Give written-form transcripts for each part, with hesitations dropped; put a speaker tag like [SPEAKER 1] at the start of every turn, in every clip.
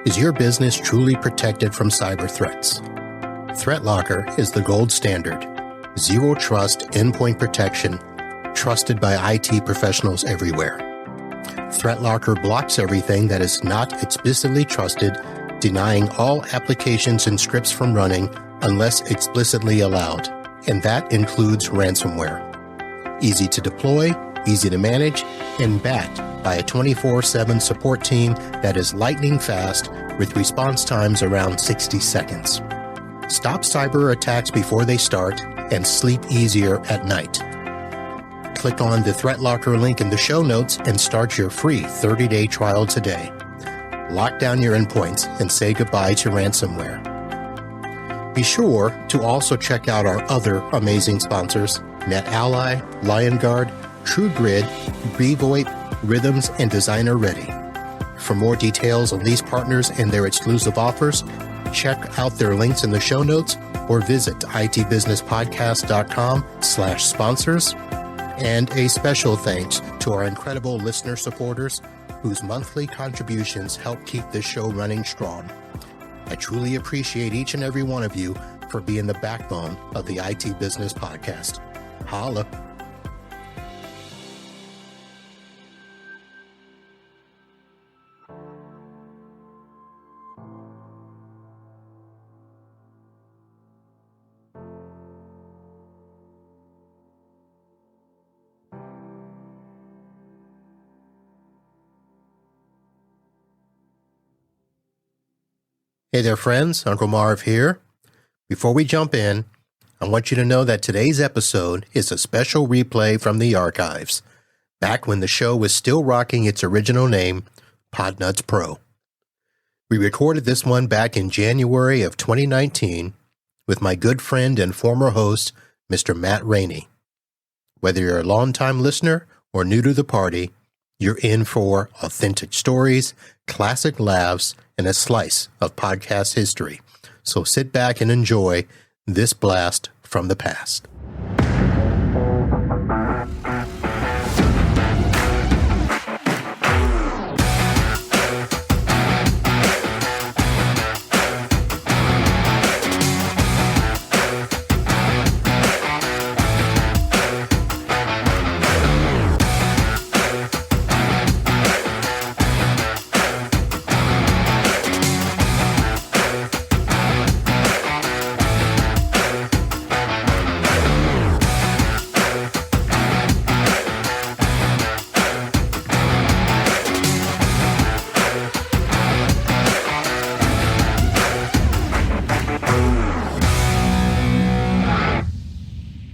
[SPEAKER 1] Is your business truly protected from cyber threats? ThreatLocker is the gold standard. Zero trust endpoint protection, trusted by IT professionals everywhere. ThreatLocker blocks everything that is not explicitly trusted, denying all applications and scripts from running unless explicitly allowed, and that includes ransomware. Easy to deploy, easy to manage, and backed by a 24/7 support team that is lightning fast with response times around 60 seconds. Stop cyber attacks before they start and sleep easier at night. Click on the ThreatLocker link in the show notes and start your free 30-day trial today. Lock down your endpoints and say goodbye to ransomware. Be sure to also check out our other amazing sponsors, NetAlly, LionGuard, TrueGrid, BVoIP, Rhythms, and Designer Ready. For more details on these partners and their exclusive offers, check out their links in the show notes or visit itbusinesspodcast.com/sponsors. And a special thanks to our incredible listener supporters whose monthly contributions help keep this show running strong. I truly appreciate each and every one of you for being the backbone of the IT Business Podcast. Holla. Hey there, friends. Uncle Marv here. Before we jump in, I want you to know that today's episode is a special replay from the archives, back when the show was still rocking its original name, Podnutz Pro. We recorded this one back in January of 2019 with my good friend and former host, Mr. Matt Rainey. Whether you're a longtime listener or new to the party, you're in for authentic stories, classic laughs, and a slice of podcast history. So sit back and enjoy this blast from the past.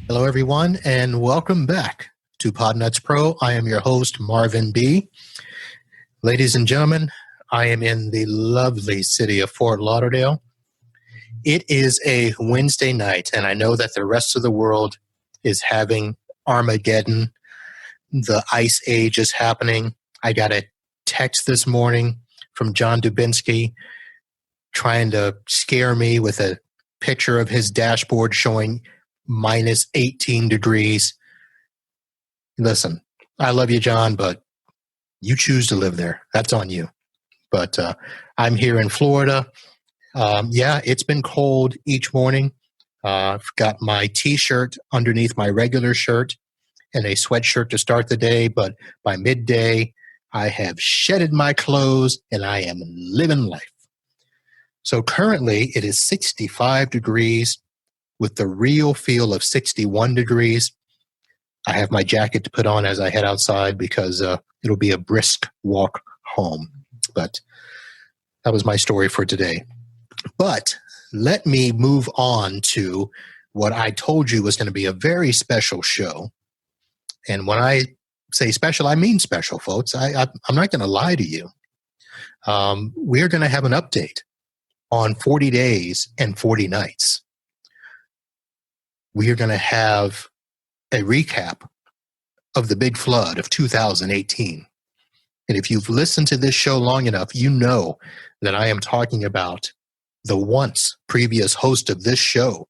[SPEAKER 1] Hello, everyone, and welcome back to Podnutz Pro. I am your host, Marvin B. Ladies and gentlemen, I am in the lovely city of Fort Lauderdale. It is a Wednesday night, and I know that the rest of the world is having Armageddon. The Ice Age is happening. I got a text this morning from John Dubinsky trying to scare me with a picture of his dashboard showing minus 18 degrees. Listen, I love you, John, but you choose to live there. That's on you. But I'm here in Florida. It's been cold each morning. I've got my T-shirt underneath my regular shirt and a sweatshirt to start the day. But by midday, I have shedded my clothes and I am living life. So currently, it is 65 degrees. With the real feel of 61 degrees. I have my jacket to put on as I head outside because it'll be a brisk walk home. But that was my story for today. But let me move on to what I told you was going to be a very special show. And when I say special, I mean special, folks. I'm not going to lie to you. We're going to have an update on 40 days and 40 nights. We are going to have a recap of the big flood of 2018. And if you've listened to this show long enough, you know that I am talking about the once previous host of this show,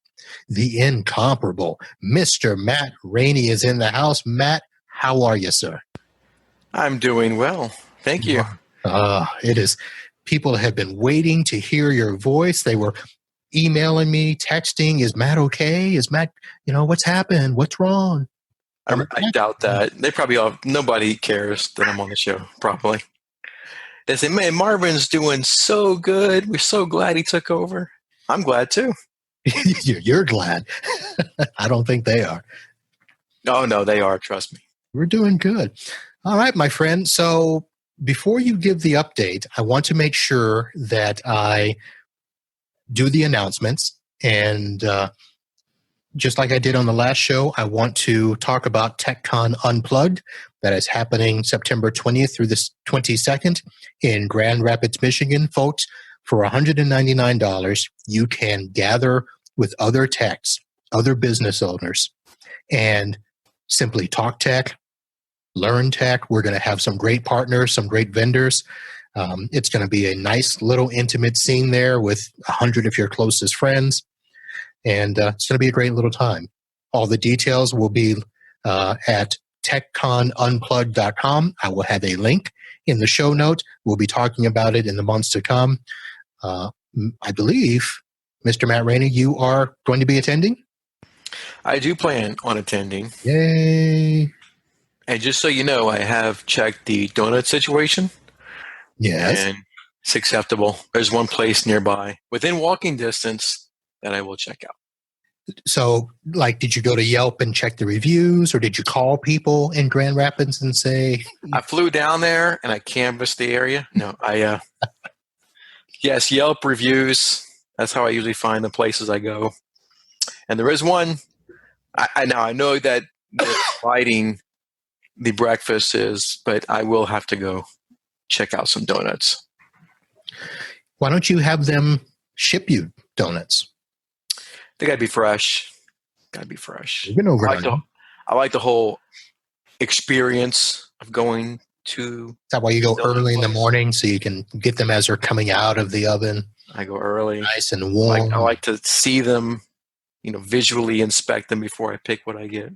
[SPEAKER 1] the incomparable Mr. Matt Rainey is in the house. Matt, how are you, sir?
[SPEAKER 2] I'm doing well. Thank you.
[SPEAKER 1] It is People have been waiting to hear your voice. They were emailing me, texting, is Matt okay? Is Matt, what's happened? What's wrong?
[SPEAKER 2] I doubt that. They probably nobody cares that I'm on the show, probably. They say, man, Marvin's doing so good. We're so glad he took over. I'm glad too.
[SPEAKER 1] You're glad. I don't think they are.
[SPEAKER 2] Oh, no, they are. Trust me.
[SPEAKER 1] We're doing good. All right, my friend. So before you give the update, I want to make sure that I do the announcements. And just like I did on the last show, I want to talk about TechCon Unplugged. That is happening September 20th through the 22nd in Grand Rapids, Michigan. Folks, for $199, you can gather with other techs, other business owners, and simply talk tech, learn tech. We're going to have some great partners, some great vendors. It's going to be a nice little intimate scene there with 100 of your closest friends. And it's going to be a great little time. All the details will be at techconunplugged.com. I will have a link in the show note. We'll be talking about it in the months to come. I believe, Mr. Matt Rainey, you are going to be attending?
[SPEAKER 2] I do plan on attending.
[SPEAKER 1] Yay.
[SPEAKER 2] And just so you know, I have checked the donut situation.
[SPEAKER 1] Yes.
[SPEAKER 2] And it's acceptable. There's one place nearby within walking distance that I will check out.
[SPEAKER 1] So, did you go to Yelp and check the reviews, or did you call people in Grand Rapids and say?
[SPEAKER 2] I flew down there and I canvassed the area. No, yes, Yelp reviews. That's how I usually find the places I go. And there is one. I know that providing the breakfast is, but I will have to go check out some donuts.
[SPEAKER 1] Why don't you have them ship you donuts?
[SPEAKER 2] They gotta be fresh. Gotta be fresh.
[SPEAKER 1] You've been over
[SPEAKER 2] I like the whole experience of going to.
[SPEAKER 1] Is that why you go early in the morning so you can get them as they're coming out of the oven?
[SPEAKER 2] I go early,
[SPEAKER 1] nice and warm.
[SPEAKER 2] I like to see them, visually inspect them before I pick what I get.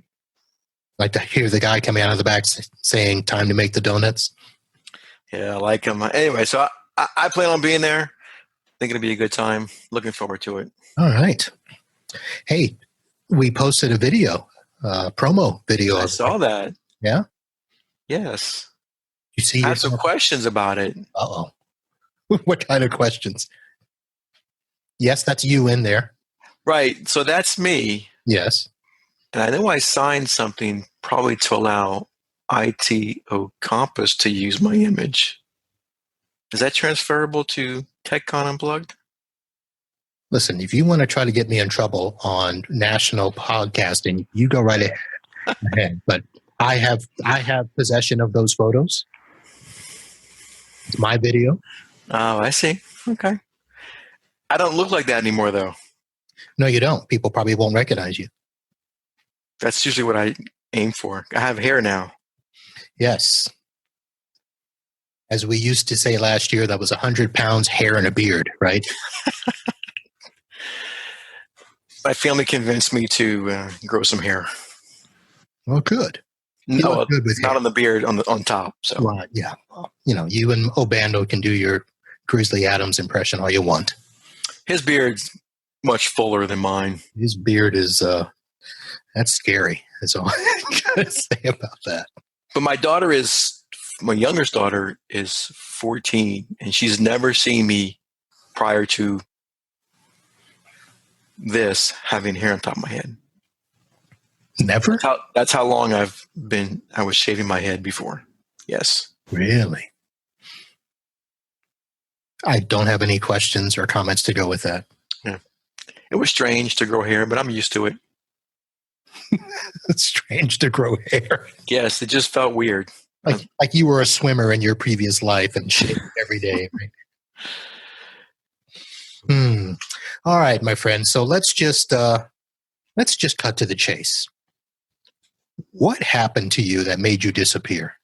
[SPEAKER 1] Like to hear the guy coming out of the back saying, "Time to make the donuts."
[SPEAKER 2] Yeah, I like them. Anyway, so I plan on being there. I think it'll be a good time. Looking forward to it.
[SPEAKER 1] All right. Hey, we posted a video, promo video.
[SPEAKER 2] I saw that.
[SPEAKER 1] Yeah?
[SPEAKER 2] Yes.
[SPEAKER 1] You see?
[SPEAKER 2] I have some questions about it.
[SPEAKER 1] Uh-oh. What kind of questions? Yes, that's you in there.
[SPEAKER 2] Right. So that's me.
[SPEAKER 1] Yes.
[SPEAKER 2] And I know I signed something probably to allow ITO Compass to use my image. Is that transferable to TechCon Unplugged?
[SPEAKER 1] Listen, if you want to try to get me in trouble on national podcasting, you go right ahead. But I have possession of those photos. It's my video.
[SPEAKER 2] Oh, I see. Okay. I don't look like that anymore, though.
[SPEAKER 1] No, you don't. People probably won't recognize you.
[SPEAKER 2] That's usually what I aim for. I have hair now.
[SPEAKER 1] Yes. As we used to say last year, that was 100 pounds, hair, and a beard, right?
[SPEAKER 2] My family convinced me to grow some hair.
[SPEAKER 1] Well, good.
[SPEAKER 2] No, good with not hair. On the beard, on top. So
[SPEAKER 1] well, yeah, you and Obando can do your Grizzly Adams impression all you want.
[SPEAKER 2] His beard's much fuller than mine.
[SPEAKER 1] His beard is that's scary. That's all I gotta say about that.
[SPEAKER 2] But my youngest daughter is 14, and she's never seen me prior to this having hair on top of my head.
[SPEAKER 1] Never?
[SPEAKER 2] That's how long I was shaving my head before. Yes.
[SPEAKER 1] Really? I don't have any questions or comments to go with that.
[SPEAKER 2] Yeah. It was strange to grow hair, but I'm used to it.
[SPEAKER 1] It's strange to grow hair.
[SPEAKER 2] Yes, it just felt weird.
[SPEAKER 1] Like you were a swimmer in your previous life and shaved every day. Right? All right, my friend. So let's just cut to the chase. What happened to you that made you disappear?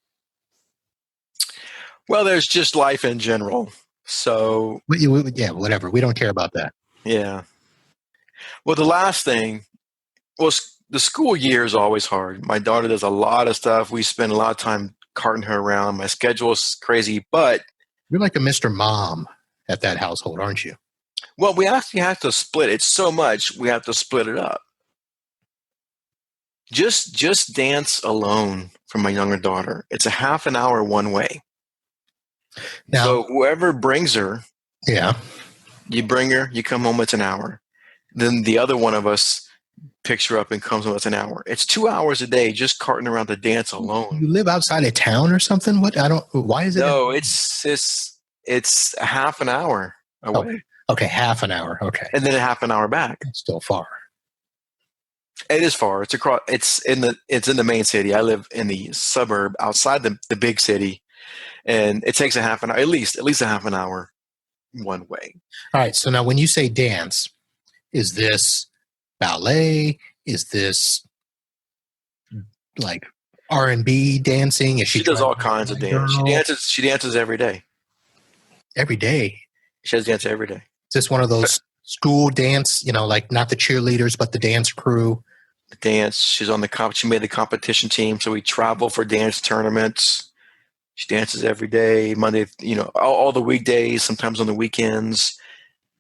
[SPEAKER 2] Well, there's just life in general. So
[SPEAKER 1] yeah, whatever. We don't care about that.
[SPEAKER 2] Yeah. Well, the last thing was the school year is always hard. My daughter does a lot of stuff. We spend a lot of time carting her around. My schedule is crazy, but
[SPEAKER 1] You're like a Mr. Mom at that household, aren't you?
[SPEAKER 2] Well, we actually have to split it so much. We have to split it up. Just dance alone for my younger daughter. It's a half an hour one way.
[SPEAKER 1] Now,
[SPEAKER 2] So whoever brings her,
[SPEAKER 1] yeah.
[SPEAKER 2] you bring her, you come home, it's an hour. Then the other one of us picks her up and comes home, it's an hour. It's 2 hours a day just carting around to dance alone.
[SPEAKER 1] You live outside of town or something? What? Why is it?
[SPEAKER 2] No, it's a half an hour away.
[SPEAKER 1] Okay, half an hour. Okay.
[SPEAKER 2] And then a half an hour back.
[SPEAKER 1] It's still far.
[SPEAKER 2] It is far. It's across. It's in the main city. I live in the suburb outside the big city, and it takes a half an hour, at least a half an hour one way.
[SPEAKER 1] All right. So now, when you say dance, is this ballet? Is this like R&B dancing? Is
[SPEAKER 2] She does all kinds of dance. She dances every day.
[SPEAKER 1] Every day.
[SPEAKER 2] She has dance every day.
[SPEAKER 1] Is this one of those school dance? Like not the cheerleaders, but the dance crew.
[SPEAKER 2] The dance. She's on she made the competition team, so we travel for dance tournaments. She dances every day, Monday, all the weekdays, sometimes on the weekends.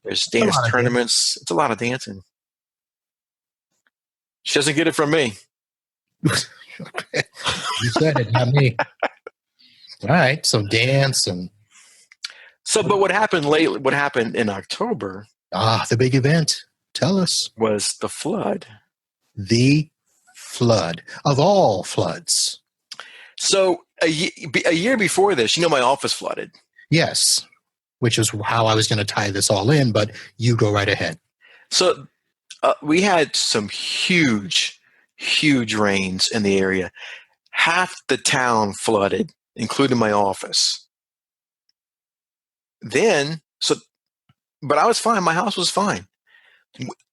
[SPEAKER 2] There's dance tournaments. It's a lot of dancing. She doesn't get it from me.
[SPEAKER 1] Okay. You said it, not me. All right. So dance and.
[SPEAKER 2] So, but what happened in October?
[SPEAKER 1] The big event. Tell us.
[SPEAKER 2] Was the flood.
[SPEAKER 1] The flood of all floods.
[SPEAKER 2] So a year before this, my office flooded.
[SPEAKER 1] Yes, which is how I was going to tie this all in, but you go right ahead.
[SPEAKER 2] So we had some huge rains in the area. Half the town flooded, including my office. But I was fine. My house was fine.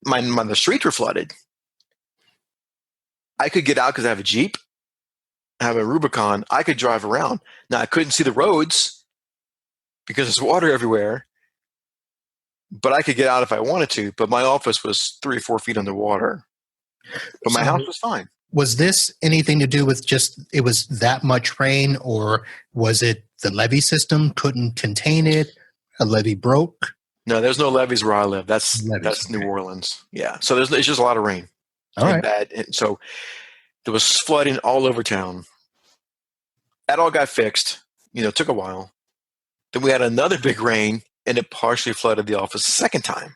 [SPEAKER 2] The streets were flooded. I could get out because I have a Jeep. I have a Rubicon. I could drive around. Now, I couldn't see the roads because there's water everywhere, but I could get out if I wanted to. But my office was 3 or 4 feet underwater. But my house was fine.
[SPEAKER 1] Was this anything to do with just it was that much rain, or was it the levee system couldn't contain it? A levee broke?
[SPEAKER 2] No, there's no levees where I live. That's New Orleans. Yeah. So it's just a lot of rain.
[SPEAKER 1] All right.
[SPEAKER 2] Bad. So there was flooding all over town. That all got fixed. Took a while. Then we had another big rain, and it partially flooded the office a second time.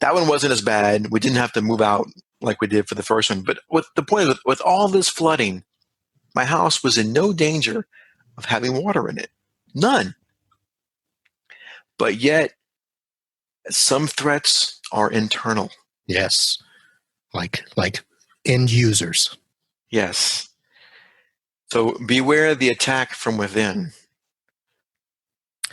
[SPEAKER 2] That one wasn't as bad. We didn't have to move out like we did for the first one. But the point is, with all this flooding, my house was in no danger of having water in it. None. But yet, some threats are internal.
[SPEAKER 1] Yes. Like end users.
[SPEAKER 2] Yes. So beware the attack from within.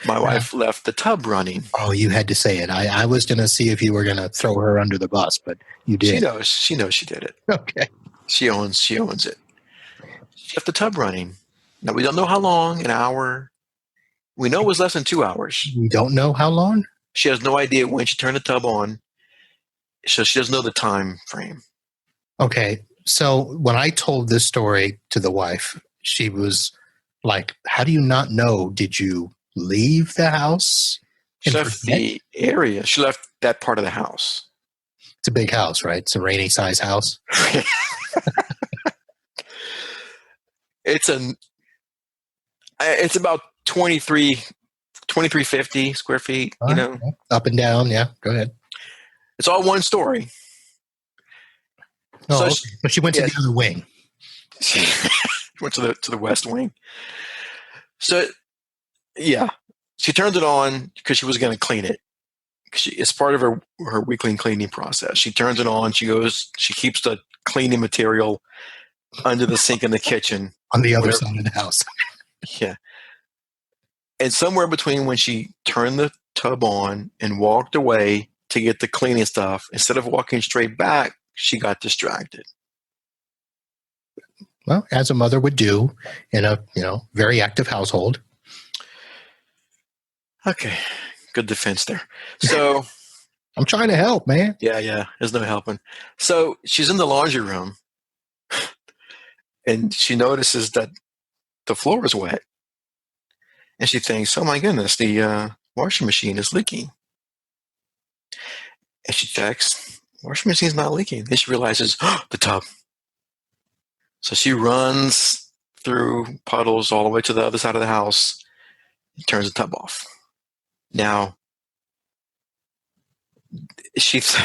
[SPEAKER 2] My wife left the tub running.
[SPEAKER 1] Oh, you had to say it. I was going to see if you were going to throw her under the bus, but you did.
[SPEAKER 2] She knows she did it.
[SPEAKER 1] Okay.
[SPEAKER 2] She owns it. She left the tub running. Now, we don't know how long, an hour. We know it was less than 2 hours.
[SPEAKER 1] We don't know how long?
[SPEAKER 2] She has no idea when she turned the tub on. So she doesn't know the time frame.
[SPEAKER 1] Okay. So when I told this story to the wife, she was like, how do you not know? Did you leave the house?
[SPEAKER 2] She left the area. She left that part of the house.
[SPEAKER 1] It's a big house, right? It's a rainy size house.
[SPEAKER 2] It's about 2350 square feet,
[SPEAKER 1] Up and down. Yeah. Go ahead.
[SPEAKER 2] It's all one story.
[SPEAKER 1] Oh, so she went to the other wing.
[SPEAKER 2] She went to the west wing. So, yeah, she turns it on because she was going to clean it. It's part of her weekly cleaning process. She turns it on. She keeps the cleaning material under the sink in the kitchen.
[SPEAKER 1] On the other side of the house.
[SPEAKER 2] Yeah. And somewhere between when she turned the tub on and walked away to get the cleaning stuff, instead of walking straight back, she got distracted.
[SPEAKER 1] Well, as a mother would do in a very active household.
[SPEAKER 2] Okay, good defense there. So
[SPEAKER 1] I'm trying to help, man.
[SPEAKER 2] Yeah, there's no helping. So she's in the laundry room, and she notices that the floor is wet, And she thinks, oh my goodness, the washing machine is leaking. And she checks, washing machine's not leaking. Then she realizes, oh, the tub. So she runs through puddles all the way to the other side of the house and turns the tub off. Now, it's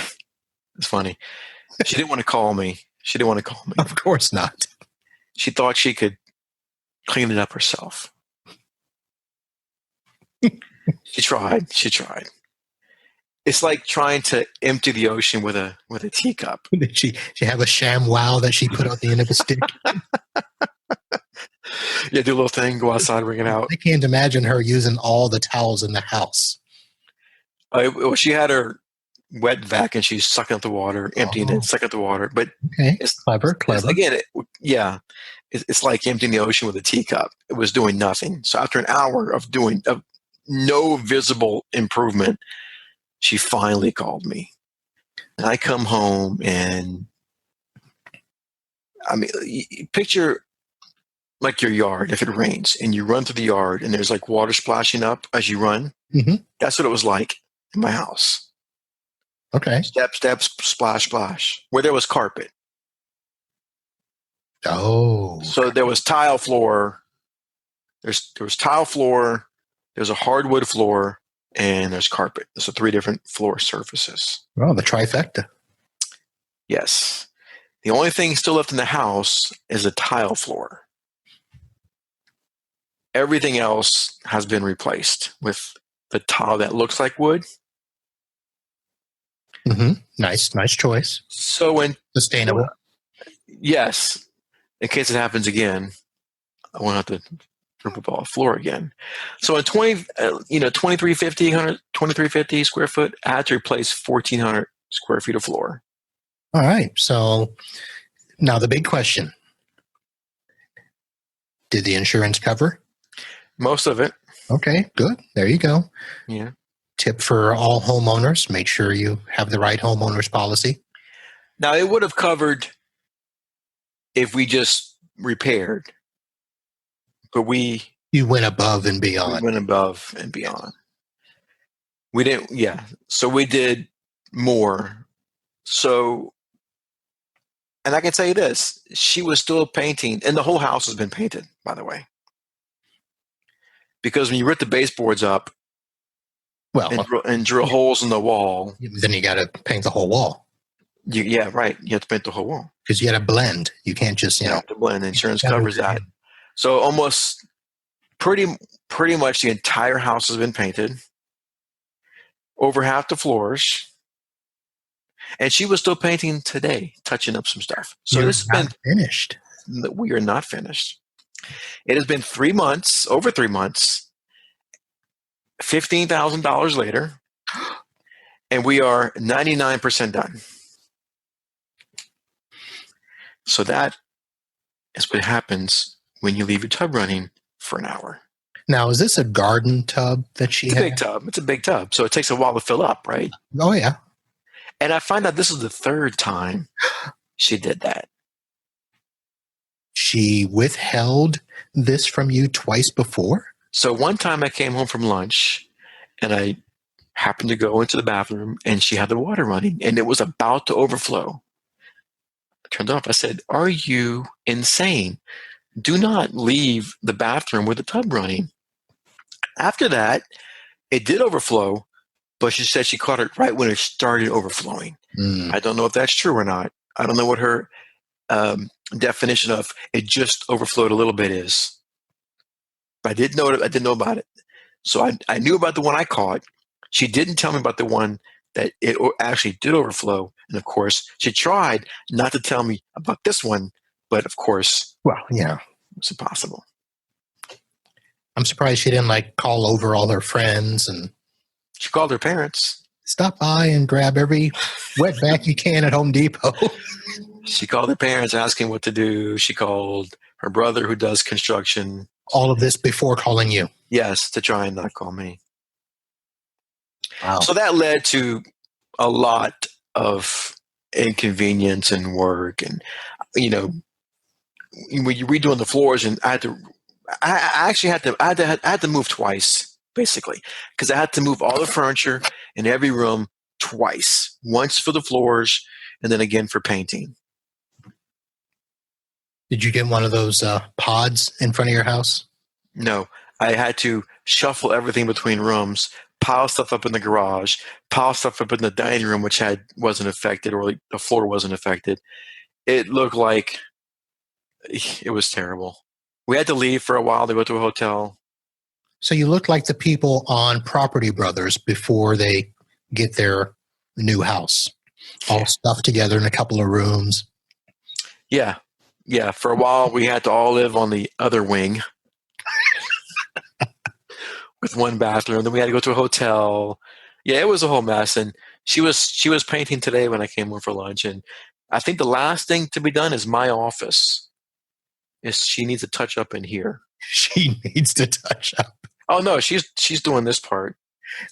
[SPEAKER 2] funny. She didn't want to call me.
[SPEAKER 1] Of course not.
[SPEAKER 2] She thought she could clean it up herself. She tried. It's like trying to empty the ocean with a teacup.
[SPEAKER 1] Did she have a sham wow that she put on the end of a stick?
[SPEAKER 2] Yeah, do a little thing, go outside, bring it out.
[SPEAKER 1] I can't imagine her using all the towels in the house.
[SPEAKER 2] Well, she had her wet vac and she's sucking up the water, emptying it, sucking up the water. But
[SPEAKER 1] okay, it's clever.
[SPEAKER 2] Again, it's like emptying the ocean with a teacup. It was doing nothing. So after an hour of no visible improvement, she finally called me. And I come home and, I mean, picture like your yard, if it rains and you run through the yard and there's like water splashing up as you run.
[SPEAKER 1] Mm-hmm.
[SPEAKER 2] That's what it was like in my house.
[SPEAKER 1] Okay.
[SPEAKER 2] Step, splash, splash. Where there was carpet.
[SPEAKER 1] Oh.
[SPEAKER 2] So there was tile floor. There was tile floor. There's a hardwood floor. And there's carpet. So 3 different floor surfaces.
[SPEAKER 1] Oh, the trifecta.
[SPEAKER 2] Yes. The only thing still left in the house is a tile floor. Everything else has been replaced with the tile that looks like wood.
[SPEAKER 1] Mm-hmm. Nice choice.
[SPEAKER 2] So when
[SPEAKER 1] sustainable.
[SPEAKER 2] Yes. In case it happens again, I won't have to rip up all the floor again. So in 2350 square foot, I had to replace 1,400 square feet of floor.
[SPEAKER 1] All right. So now the big question: did the insurance cover?
[SPEAKER 2] Most of it.
[SPEAKER 1] Okay, good. There you go.
[SPEAKER 2] Yeah.
[SPEAKER 1] Tip for all homeowners: make sure you have the right homeowners policy.
[SPEAKER 2] Now, it would have covered if we just repaired, but
[SPEAKER 1] you went above and beyond.
[SPEAKER 2] We didn't, yeah. So we did more. So, and I can tell you this, she was still painting, and the whole house has been painted, by the way. Because when you rip the baseboards up, and drill holes in the wall,
[SPEAKER 1] then you got to paint the whole wall.
[SPEAKER 2] Yeah, right. You have to paint the whole wall
[SPEAKER 1] because you got to blend. You can't just
[SPEAKER 2] have to blend. Insurance covers that. So almost pretty much the entire house has been painted, over half the floors, and she was still painting today, touching up some stuff. So this has been
[SPEAKER 1] finished.
[SPEAKER 2] We are not finished. It has been 3 months, over 3 months, $15,000 later, and we are 99% done. So that is what happens when you leave your tub running for an hour.
[SPEAKER 1] Now, is this a garden tub that she had?
[SPEAKER 2] It's a big tub. So it takes a while to fill up, right?
[SPEAKER 1] Oh, yeah.
[SPEAKER 2] And I find out this is the 3rd time she did that.
[SPEAKER 1] She withheld this from you twice before?
[SPEAKER 2] So one time I came home from lunch and I happened to go into the bathroom and she had the water running and it was about to overflow. I turned it off. I said, "Are you insane? Do not leave the bathroom with the tub running." After that, it did overflow, but she said she caught it right when it started overflowing. I don't know if that's true or not. I don't know what her definition of it just overflowed a little bit is. But I didn't know about it. So I knew about the one I caught. She didn't tell me about the one that it actually did overflow. And of course, she tried not to tell me about this one, but of course, it's impossible.
[SPEAKER 1] I'm surprised she didn't call over all her friends and
[SPEAKER 2] she called her parents.
[SPEAKER 1] Stop by and grab every wet vac you can at Home Depot.
[SPEAKER 2] She called her parents asking what to do. She called her brother who does construction.
[SPEAKER 1] All of this before calling you?
[SPEAKER 2] Yes, to try and not call me.
[SPEAKER 1] Wow.
[SPEAKER 2] So that led to a lot of inconvenience and work. And, when you're redoing the floors and I had to I actually had to move twice, basically, because I had to move all the furniture in every room twice. Once for the floors, and then again for painting.
[SPEAKER 1] Did you get one of those pods in front of your house?
[SPEAKER 2] No, I had to shuffle everything between rooms, pile stuff up in the garage, pile stuff up in the dining room, which wasn't affected, or like the floor wasn't affected. It looked like it was terrible. We had to leave for a while to go to a hotel.
[SPEAKER 1] So you look like the people on Property Brothers before they get their new house, all stuffed together in a couple of rooms.
[SPEAKER 2] Yeah. Yeah. For a while, we had to all live on the other wing with one bathroom. Then we had to go to a hotel. Yeah, it was a whole mess. And she was painting today when I came home for lunch. And I think the last thing to be done is my office. She needs to touch up in here.
[SPEAKER 1] She needs to touch up.
[SPEAKER 2] Oh no, she's doing this part.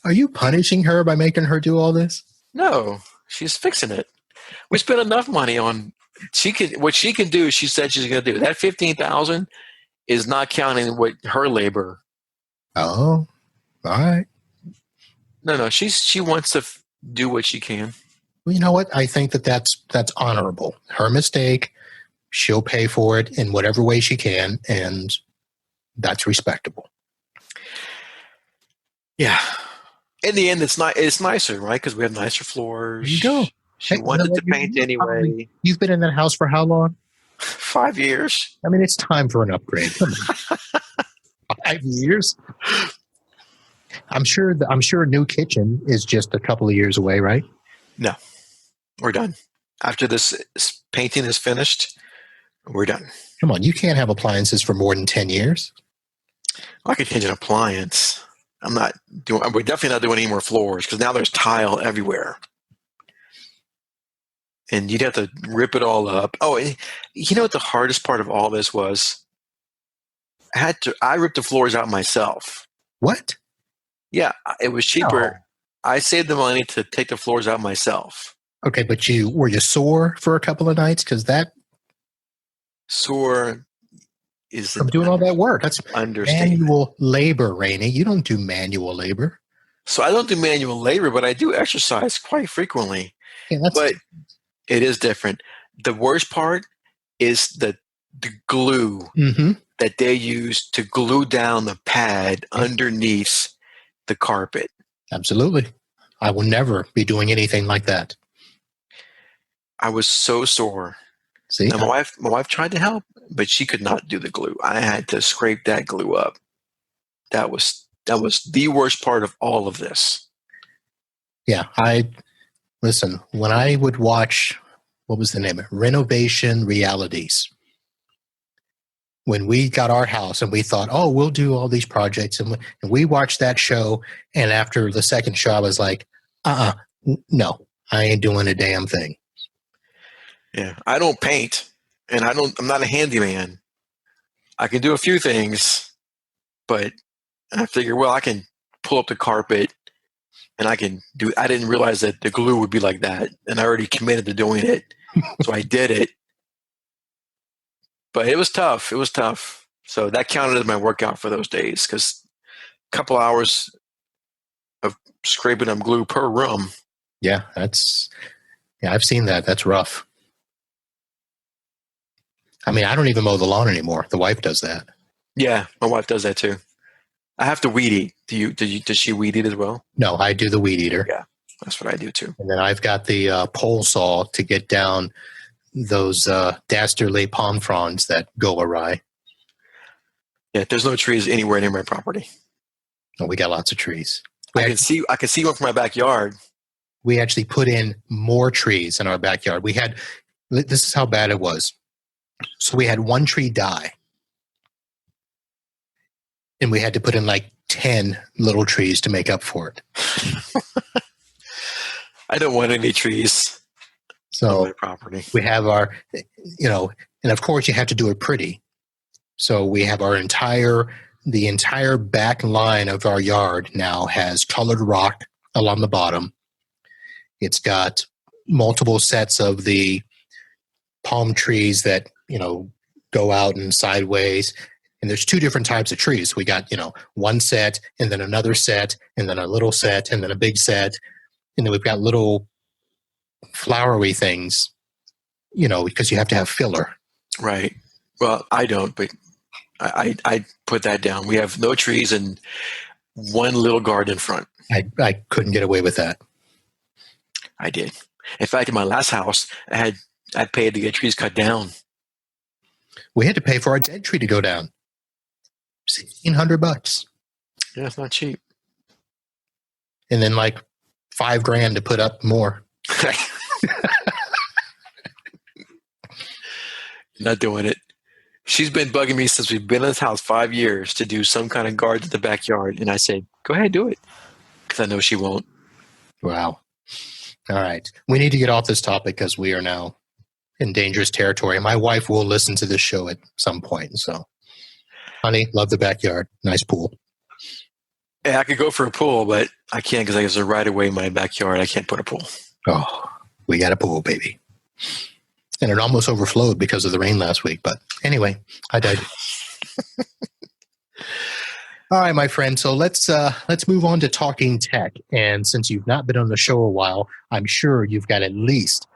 [SPEAKER 1] Are you punishing her by making her do all this?
[SPEAKER 2] No, she's fixing it. We spent enough money on what she can do. She said she's going to do that. $15,000 is not counting what her labor.
[SPEAKER 1] Oh, all right.
[SPEAKER 2] No, she wants to do what she can.
[SPEAKER 1] Well, you know what? I think that's honorable. Her mistake. She'll pay for it in whatever way she can, and that's respectable.
[SPEAKER 2] Yeah. In the end, it's nicer, right? Because we have nicer floors.
[SPEAKER 1] There you go.
[SPEAKER 2] She wanted to paint anyway.
[SPEAKER 1] You've been in that house for how long?
[SPEAKER 2] 5 years.
[SPEAKER 1] I mean, it's time for an upgrade. 5 years. I'm sure a new kitchen is just a couple of years away, right?
[SPEAKER 2] No, we're done. After this painting is finished, we're done.
[SPEAKER 1] Come on, you can't have appliances for more than 10 years.
[SPEAKER 2] I could change an appliance. We're definitely not doing any more floors because now there's tile everywhere. And you'd have to rip it all up. Oh, you know what the hardest part of all this was? I ripped the floors out myself.
[SPEAKER 1] What?
[SPEAKER 2] Yeah, it was cheaper.
[SPEAKER 1] No.
[SPEAKER 2] I saved the money to take the floors out myself.
[SPEAKER 1] Okay, but were you sore for a couple of nights? Because that
[SPEAKER 2] sore is
[SPEAKER 1] from doing all that work. That's manual labor, Rainey. You don't do manual labor.
[SPEAKER 2] So I don't do manual labor, but I do exercise quite frequently.
[SPEAKER 1] Yeah,
[SPEAKER 2] but it is different. The worst part is the glue that they use to glue down the pad underneath the carpet.
[SPEAKER 1] Absolutely. I will never be doing anything like that.
[SPEAKER 2] I was so sore.
[SPEAKER 1] See,
[SPEAKER 2] now, my wife tried to help, but she could not do the glue. I had to scrape that glue up. That was the worst part of all of this.
[SPEAKER 1] Yeah, listen, when I would watch, what was the name of it? Renovation Realities. When we got our house and we thought, oh, we'll do all these projects. And we watched that show. And after the second show, I was like, no, I ain't doing a damn thing.
[SPEAKER 2] Yeah, I don't paint and I'm not a handyman. I can do a few things, but I figure, well, I can pull up the carpet and I didn't realize that the glue would be like that. And I already committed to doing it. So I did it. But it was tough. It was tough. So that counted as my workout for those days because a couple hours of scraping up glue per room.
[SPEAKER 1] Yeah, I've seen that. That's rough. I mean, I don't even mow the lawn anymore. The wife does that.
[SPEAKER 2] Yeah, my wife does that too. I have to weed eat. Does she weed eat as well?
[SPEAKER 1] No, I do the weed eater.
[SPEAKER 2] Yeah, that's what I do too.
[SPEAKER 1] And then I've got the pole saw to get down those dastardly palm fronds that go awry.
[SPEAKER 2] Yeah, there's no trees anywhere near my property.
[SPEAKER 1] Oh, we got lots of trees.
[SPEAKER 2] I can see one from my backyard.
[SPEAKER 1] We actually put in more trees in our backyard. This is how bad it was. So we had one tree die. And we had to put in like 10 little trees to make up for it.
[SPEAKER 2] I don't want any trees on my property.
[SPEAKER 1] We have and of course you have to do it pretty. So we have the entire back line of our yard now has colored rock along the bottom. It's got multiple sets of the palm trees that, go out and sideways. And there's two different types of trees. We got, one set and then another set and then a little set and then a big set. And then we've got little flowery things, because you have to have filler.
[SPEAKER 2] Right. Well, I don't, but I put that down. We have no trees and one little garden in front.
[SPEAKER 1] I couldn't get away with that.
[SPEAKER 2] I did. In fact, in my last house, I paid to get trees cut down.
[SPEAKER 1] We had to pay for our dead tree to go down. $1,600.
[SPEAKER 2] Yeah, it's not cheap.
[SPEAKER 1] And then like $5,000 to put up more.
[SPEAKER 2] Not doing it. She's been bugging me since we've been in this house 5 years to do some kind of garden in the backyard. And I said, go ahead, do it. Because I know she won't.
[SPEAKER 1] Wow. All right. We need to get off this topic because we are now in dangerous territory. My wife will listen to this show at some point. So, honey, love the backyard. Nice pool.
[SPEAKER 2] Yeah, I could go for a pool, but I can't because there's a right away in my backyard. I can't put a pool.
[SPEAKER 1] Oh, we got a pool, baby. And it almost overflowed because of the rain last week. But anyway, I died. All right, my friend. So let's move on to talking tech. And since you've not been on the show a while, I'm sure you've got at least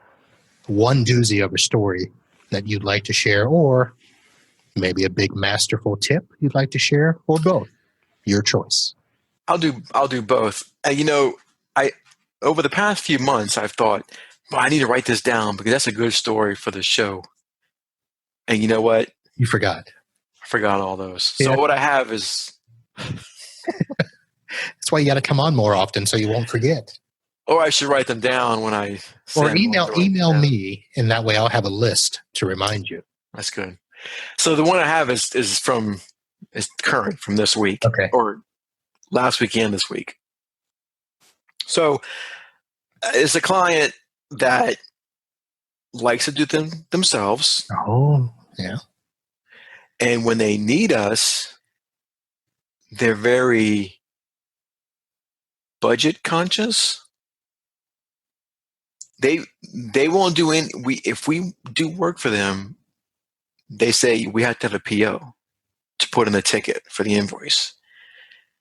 [SPEAKER 1] one doozy of a story that you'd like to share, or maybe a big masterful tip you'd like to share, or both. Your choice.
[SPEAKER 2] I'll do both. I over the past few months, I've thought, well, I need to write this down because that's a good story for the show. And you know what?
[SPEAKER 1] You forgot.
[SPEAKER 2] I forgot all those.
[SPEAKER 1] Yeah.
[SPEAKER 2] So what I have is...
[SPEAKER 1] That's why you got to come on more often so you won't forget.
[SPEAKER 2] Or I should write them down when I...
[SPEAKER 1] Or email me, and that way I'll have a list to remind you.
[SPEAKER 2] That's good. So the one I have is current from this week.
[SPEAKER 1] Okay.
[SPEAKER 2] Or last weekend this week. So it's a client that likes to do them themselves.
[SPEAKER 1] Oh, yeah.
[SPEAKER 2] And when they need us, they're very budget conscious. They won't do if we do work for them, they say we have to have a PO to put in the ticket for the invoice.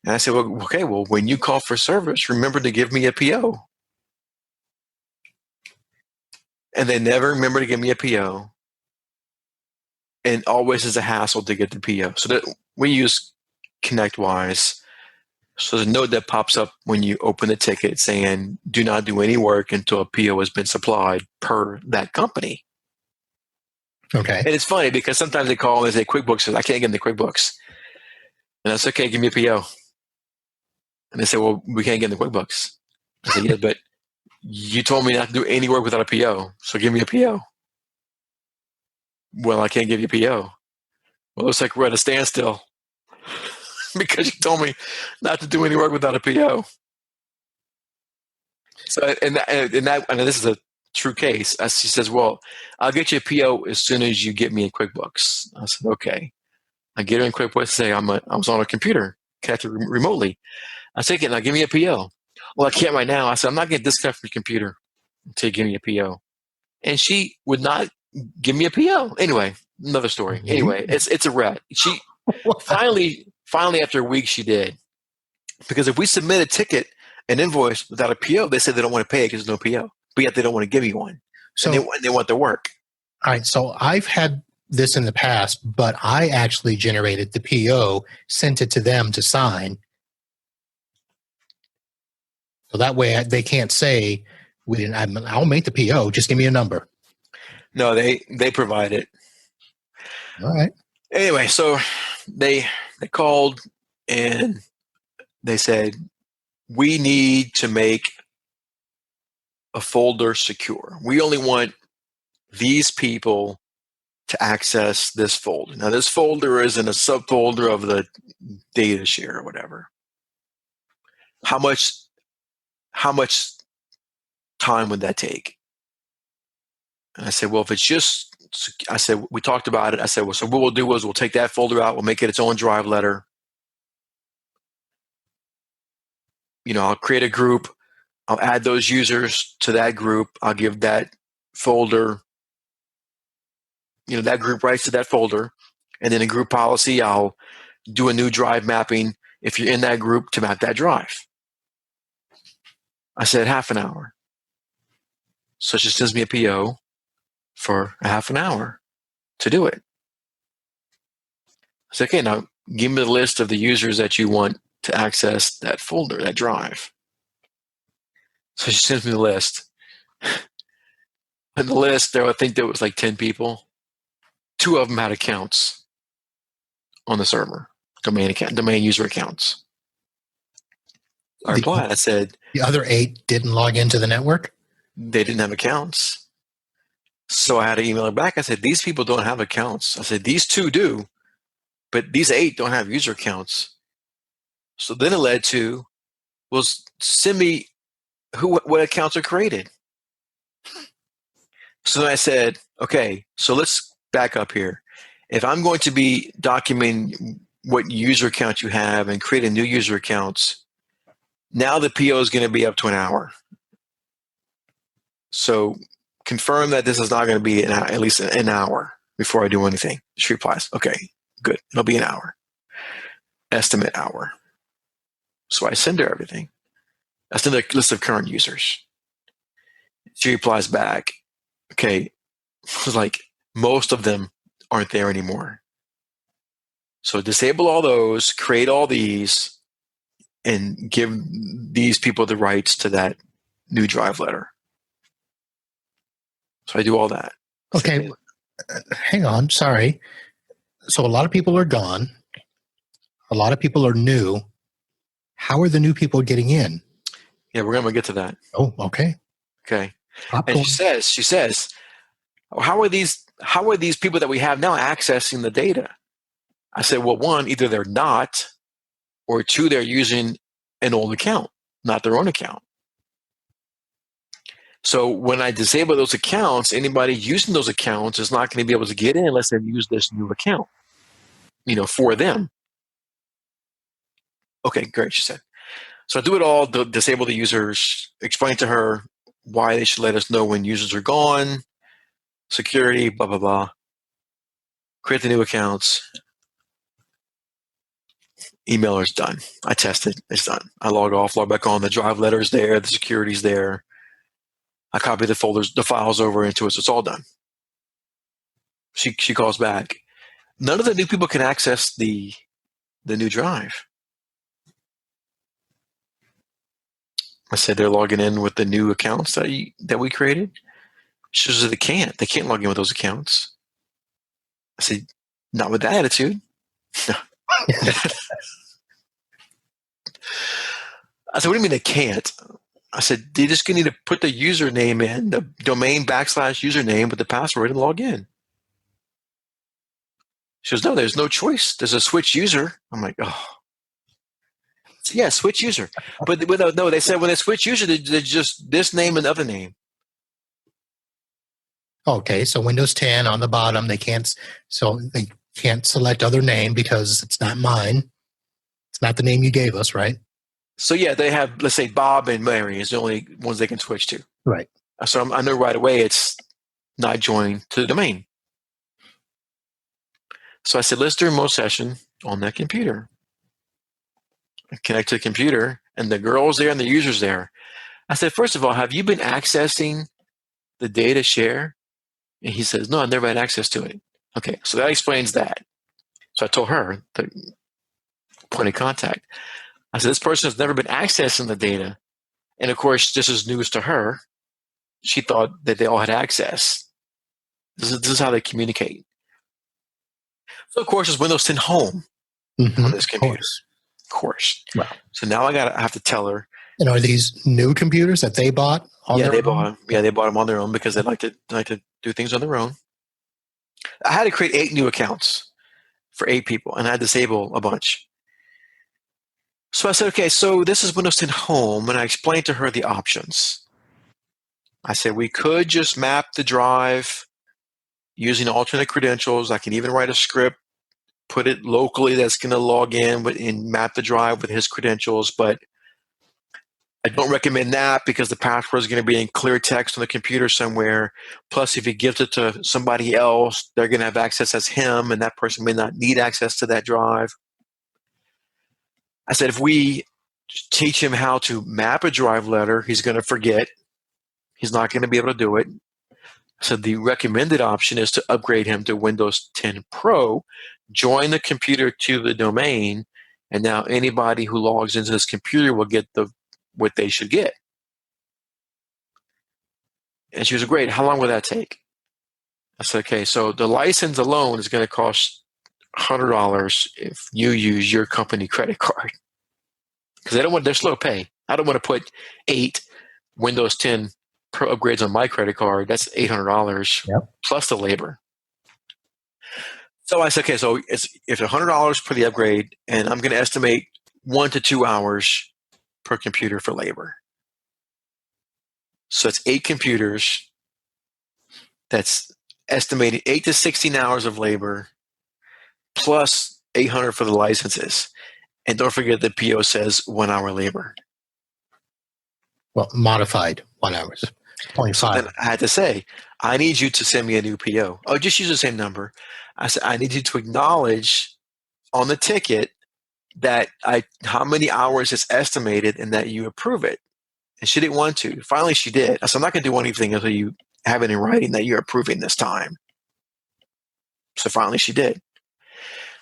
[SPEAKER 2] And I said, well, okay, when you call for service, remember to give me a PO. And they never remember to give me a PO. And always is a hassle to get the PO. So that we use ConnectWise. So there's a note that pops up when you open the ticket saying, do not do any work until a PO has been supplied per that company.
[SPEAKER 1] Okay.
[SPEAKER 2] And it's funny because sometimes they call and they say QuickBooks says, I can't get in the QuickBooks. And that's okay, give me a PO. And they say, well, we can't get in the QuickBooks. I said, yeah, but you told me not to do any work without a PO, so give me a PO. Well, I can't give you a PO. Well, it looks like we're at a standstill because you told me not to do any work without a PO. So, and this is a true case. She says, well, I'll get you a PO as soon as you get me in QuickBooks. I said, okay. I get her in QuickBooks, say I was on a computer, connected remotely. I said, now give me a PO. Well, I can't right now. I said, I'm not getting disconnected from your computer until you give me a PO. And she would not give me a PO. Anyway, another story. Anyway, it's a rat. She finally after a week she did. Because if we submit a ticket, an invoice without a PO, they say they don't want to pay it because there's no PO. But yet they don't want to give you one. So and they want the work.
[SPEAKER 1] All right. So I've had this in the past, but I actually generated the PO, sent it to them to sign. So that way they can't say, we didn't. I'll make the PO. Just give me a number.
[SPEAKER 2] No, they provide it.
[SPEAKER 1] All right.
[SPEAKER 2] Anyway, so they called and they said, we need to make a folder secure. We only want these people to access this folder. Now, this folder is in a subfolder of the data share or whatever. How much time would that take? And I said, well, if it's just, I said, we talked about it. I said, well, so what we'll do is we'll take that folder out. We'll make it its own drive letter. I'll create a group. I'll add those users to that group. I'll give that folder, that group rights to that folder. And in a group policy, I'll do a new drive mapping if you're in that group to map that drive. I said half an hour. So she sends me a PO for a half an hour to do it. I said, okay, now give me the list of the users that you want to access that folder, that drive. So she sends me the list. In the list, I think there was like 10 people. 2 of them had accounts on the server, domain user accounts. I replied, I said,
[SPEAKER 1] the other 8 didn't log into the network?
[SPEAKER 2] They didn't have accounts. So I had to email her back. I said, these people don't have accounts. I said, these 2 do, but these 8 don't have user accounts. So then it led to, well, send me what accounts are created. So then I said, okay, so let's back up here. If I'm going to be documenting what user account you have and creating new user accounts, now the PO is going to be up to an hour. So confirm that this is not going to be at least an hour before I do anything. She replies, okay, good. It'll be an hour. Estimate hour. So I send her everything. I send a list of current users. She replies back, okay, like most of them aren't there anymore. So disable all those, create all these, and give these people the rights to that new drive letter. So I do all that.
[SPEAKER 1] Okay, hang on, sorry. So a lot of people are gone. A lot of people are new. How are the new people getting in?
[SPEAKER 2] Yeah, we're going to get to that.
[SPEAKER 1] Oh, okay.
[SPEAKER 2] Okay. And she says, how are these people that we have now accessing the data? I said, well, 1, either they're not, or 2, they're using an old account, not their own account. So when I disable those accounts, anybody using those accounts is not going to be able to get in unless they use this new account, for them. Okay, great, she said. So I do it all, disable the users, explain to her why they should let us know when users are gone, security, blah, blah, blah. Create the new accounts. Emailer's done. I tested. It's done. I log off, log back on. The drive letter's there. The security's there. I copy the files over into it. So it's all done. She calls back. None of the new people can access the new drive. I said they're logging in with the new accounts that we created. She says they can't. They can't log in with those accounts. I said, not with that attitude. I said, what do you mean they can't? I said, they just need to put the username in, the domain / username with the password and log in. She goes, no, there's no choice. There's a switch user. I'm like, oh. So, yeah, switch user. But no, they said when they switch user, they're just this name and other name.
[SPEAKER 1] Okay, so Windows 10 on the bottom, they can't select other name because it's not mine. It's not the name you gave us, right?
[SPEAKER 2] So yeah, they have, let's say Bob and Mary is the only ones they can switch to.
[SPEAKER 1] Right.
[SPEAKER 2] So I know right away it's not joined to the domain. So I said, let's do a remote session on that computer. I connect to the computer, and the girl's there and the user's there. I said, first of all, have you been accessing the data share? And he says, no, I've never had access to it. Okay, so that explains that. So I told her, the point of contact. I said, this person has never been accessing the data. And of course, this is news to her. She thought that they all had access. This is how they communicate. So of course, it's Windows 10 Home on this computer. Of course. Wow. So now I have to tell her.
[SPEAKER 1] And are these new computers that they bought on their own?
[SPEAKER 2] Bought them. Yeah, they bought them on their own because they like to do things on their own. I had to create 8 new accounts for 8 people, and I had to disable a bunch. So I said, okay, so this is Windows 10 Home, and I explained to her the options. I said, we could just map the drive using alternate credentials. I can even write a script, put it locally that's going to log in and map the drive with his credentials. But I don't recommend that because the password is going to be in clear text on the computer somewhere. Plus, if he gives it to somebody else, they're going to have access as him, and that person may not need access to that drive. I said, if we teach him how to map a drive letter, he's going to forget. He's not going to be able to do it. So the recommended option is to upgrade him to Windows 10 Pro, join the computer to the domain, and now anybody who logs into this computer will get what they should get. And she was great. How long will that take? I said, okay, so the license alone is going to cost $100 if you use your company credit card. Because they're slow pay. I don't want to put 8 Windows 10 Pro upgrades on my credit card. That's $800 plus the labor. So I said, okay, so it's $100 for the upgrade, and I'm going to estimate 1 to 2 hours per computer for labor. So it's 8 computers. That's estimating 8 to 16 hours of labor plus $800 for the licenses. And don't forget the PO says 1 hour labor.
[SPEAKER 1] Well, modified 1 hour. 0.5.
[SPEAKER 2] So then I had to say, I need you to send me a new PO. Oh, just use the same number. I said, I need you to acknowledge on the ticket that how many hours it's estimated and that you approve it. And she didn't want to. Finally, she did. I said, I'm not going to do anything until you have it in writing that you're approving this time. So finally, she did.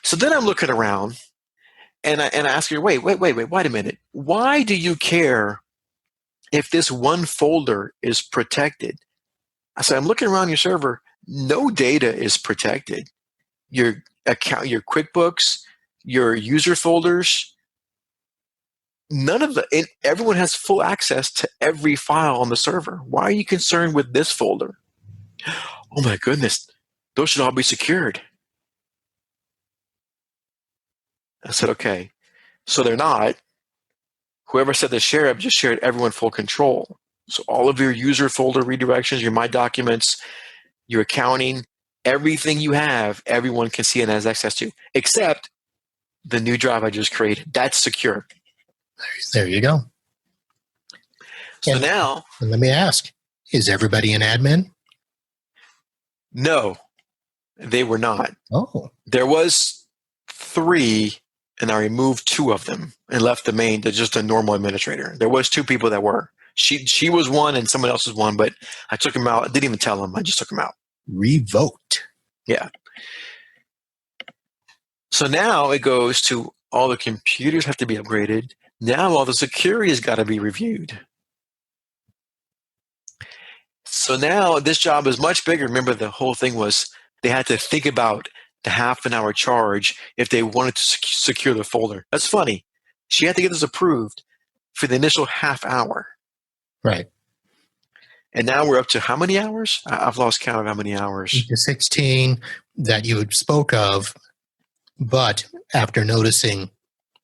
[SPEAKER 2] So then I'm looking around, and I ask her, wait a minute. Why do you care if this one folder is protected? I said, I'm looking around your server. No data is protected. Your account, your QuickBooks, your user folders, none of everyone has full access to every file on the server. Why are you concerned with this folder? Oh my goodness, those should all be secured. I said, okay, so they're not. Whoever said to share it just shared everyone full control. So all of your user folder redirections, your My Documents, your accounting, everything you have, everyone can see and has access to, except the new drive I just created. That's secure.
[SPEAKER 1] There you go.
[SPEAKER 2] So now,
[SPEAKER 1] let me ask, is everybody an admin?
[SPEAKER 2] No, they were not.
[SPEAKER 1] Oh.
[SPEAKER 2] There was 3, and I removed 2 of them and left the main to just a normal administrator. There was 2 people that were. She was one and someone else was one, but I took him out. I didn't even tell him. I just took him out.
[SPEAKER 1] Revoked.
[SPEAKER 2] Yeah. So now it goes to all the computers have to be upgraded. Now all the security has got to be reviewed. So now this job is much bigger. Remember, the whole thing was they had to think about the half-an-hour charge if they wanted to secure the folder. That's funny. She had to get this approved for the initial half hour.
[SPEAKER 1] Right.
[SPEAKER 2] And now we're up to how many hours? I've lost count of how many hours.
[SPEAKER 1] The 16 that you spoke of, but after noticing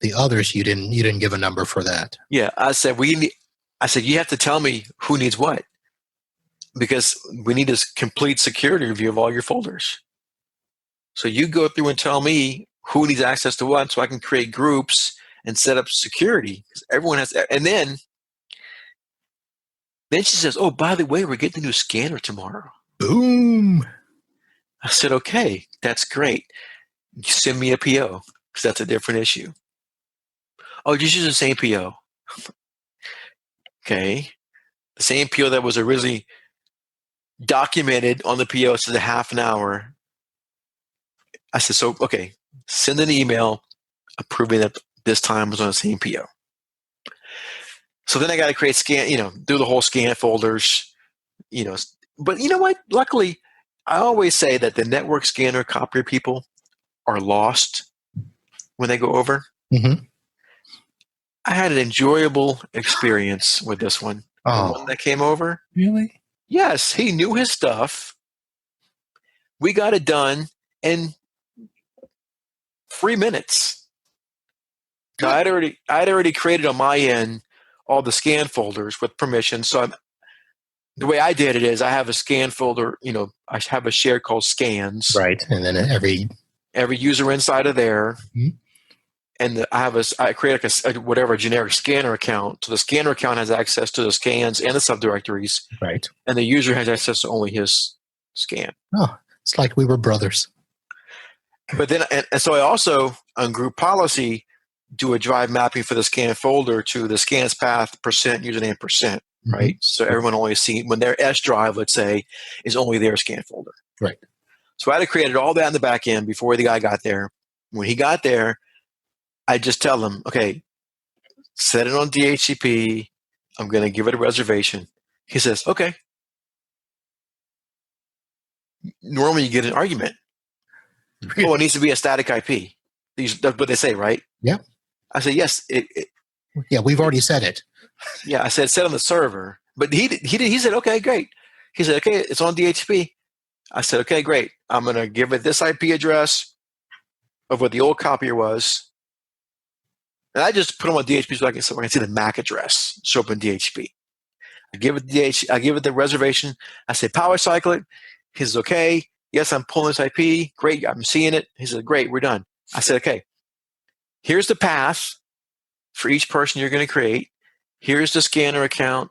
[SPEAKER 1] the others, you didn't give a number for that.
[SPEAKER 2] Yeah, I said you have to tell me who needs what, because we need a complete security review of all your folders. So you go through and tell me who needs access to what, so I can create groups and set up security. Because everyone has, and then she says, "Oh, by the way, we're getting a new scanner tomorrow."
[SPEAKER 1] Boom.
[SPEAKER 2] I said, "Okay, that's great. Send me a PO because that's a different issue." Oh, just use the same PO. Okay, the same PO that was originally documented on the PO says a half an hour. I said, so, okay, send an email approving that this time was on the same PO. So then I got to create do the whole scan folders, But you know what? Luckily, I always say that the network scanner copier people are lost when they go over.
[SPEAKER 1] Mm-hmm.
[SPEAKER 2] I had an enjoyable experience with this one.
[SPEAKER 1] Oh.
[SPEAKER 2] The one that came over.
[SPEAKER 1] Really?
[SPEAKER 2] Yes, he knew his stuff. We got it done in 3 minutes. Now, I'd already created on my end all the scan folders with permission. So the way I did it is I have a scan folder. I have a share called scans.
[SPEAKER 1] Right, and then every
[SPEAKER 2] user inside of there.
[SPEAKER 1] Mm-hmm.
[SPEAKER 2] and I create like a generic scanner account. So the scanner account has access to the scans and the subdirectories,
[SPEAKER 1] Right.
[SPEAKER 2] and the user has access to only his scan.
[SPEAKER 1] Oh, it's like we were brothers.
[SPEAKER 2] But then, and so I also on group policy do a drive mapping for the scan folder to the scans path percent username percent. Right. So everyone only see when their S drive, let's say, is only their scan folder.
[SPEAKER 1] Right.
[SPEAKER 2] So I had created all that in the back end before the guy got there. When he got there, I just tell him, okay, set it on DHCP. I'm going to give it a reservation. He says, okay. Normally you get an argument. Really? Oh, it needs to be a static IP. That's what they say, right?
[SPEAKER 1] Yeah.
[SPEAKER 2] I said, yes.
[SPEAKER 1] Yeah, we've already said it.
[SPEAKER 2] Yeah, I said set on the server. But he said, okay, great. He said, okay, it's on DHCP. I said, okay, great. I'm going to give it this IP address of what the old copier was. And I just put them on DHCP so I can see the MAC address show up in DHCP. I give it the reservation. I say, power cycle it. He says, okay. Yes, I'm pulling this IP. Great, I'm seeing it. He said, great, we're done. I said, okay. Here's the path for each person you're going to create. Here's the scanner account,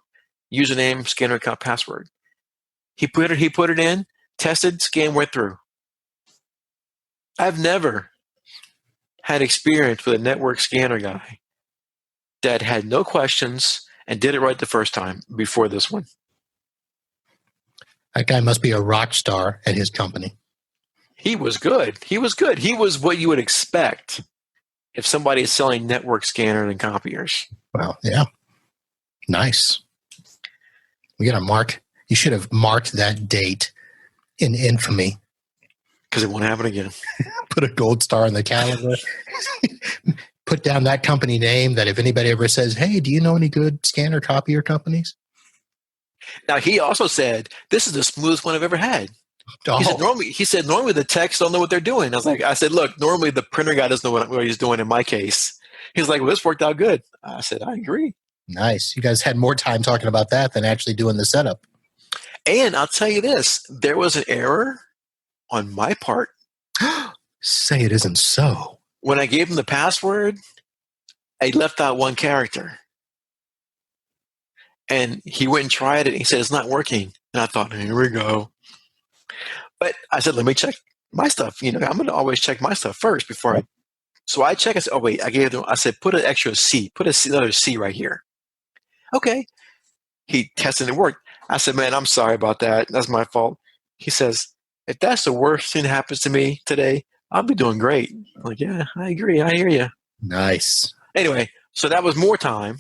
[SPEAKER 2] username, scanner account, password. He put it in, tested, scan went through. I've never had experience with a network scanner guy that had no questions and did it right the first time before this one.
[SPEAKER 1] That guy must be a rock star at his company.
[SPEAKER 2] He was good. He was what you would expect if somebody is selling network scanners and copiers.
[SPEAKER 1] Well, yeah. Nice. We got to mark. You should have marked that date in infamy.
[SPEAKER 2] Because it won't happen again.
[SPEAKER 1] Put a gold star on the calendar. Put down that company name that if anybody ever says, hey, do you know any good scanner copier companies?
[SPEAKER 2] Now, he also said, this is the smoothest one I've ever had. Oh. He said, normally the techs don't know what they're doing. I said, look, normally the printer guy doesn't know what he's doing in my case. He's like, well, this worked out good. I said, I agree.
[SPEAKER 1] Nice. You guys had more time talking about that than actually doing the setup.
[SPEAKER 2] And I'll tell you this, there was an error on my part.
[SPEAKER 1] Say it isn't so.
[SPEAKER 2] When I gave him the password, I left out one character. And he went and tried it. And he said, it's not working. And I thought, here we go. But I said, let me check my stuff. I'm going to always check my stuff first before I. So I check. I said, oh, wait, I said, put an extra C. Put another C right here. Okay. He tested and it worked. I said, man, I'm sorry about that. That's my fault. He says, if that's the worst thing that happens to me today, I'll be doing great. I'm like, yeah, I agree. I hear you.
[SPEAKER 1] Nice.
[SPEAKER 2] Anyway, so that was more time.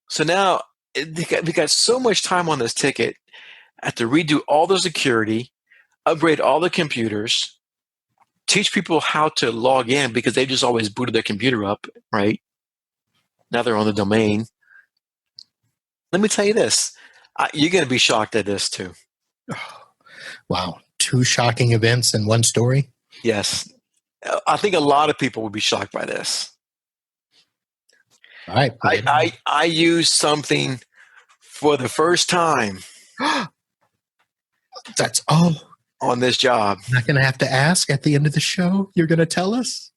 [SPEAKER 2] So now we got so much time on this ticket. I have to redo all the security, upgrade all the computers, teach people how to log in because they just always booted their computer up, right? Now they're on the domain. Let me tell you this. You're going to be shocked at this too.
[SPEAKER 1] Wow. 2 shocking events in one story?
[SPEAKER 2] Yes. I think a lot of people would be shocked by this.
[SPEAKER 1] All right.
[SPEAKER 2] I used something for the first time.
[SPEAKER 1] That's all.
[SPEAKER 2] On this job.
[SPEAKER 1] I'm not going to have to ask at the end of the show. You're going to tell us?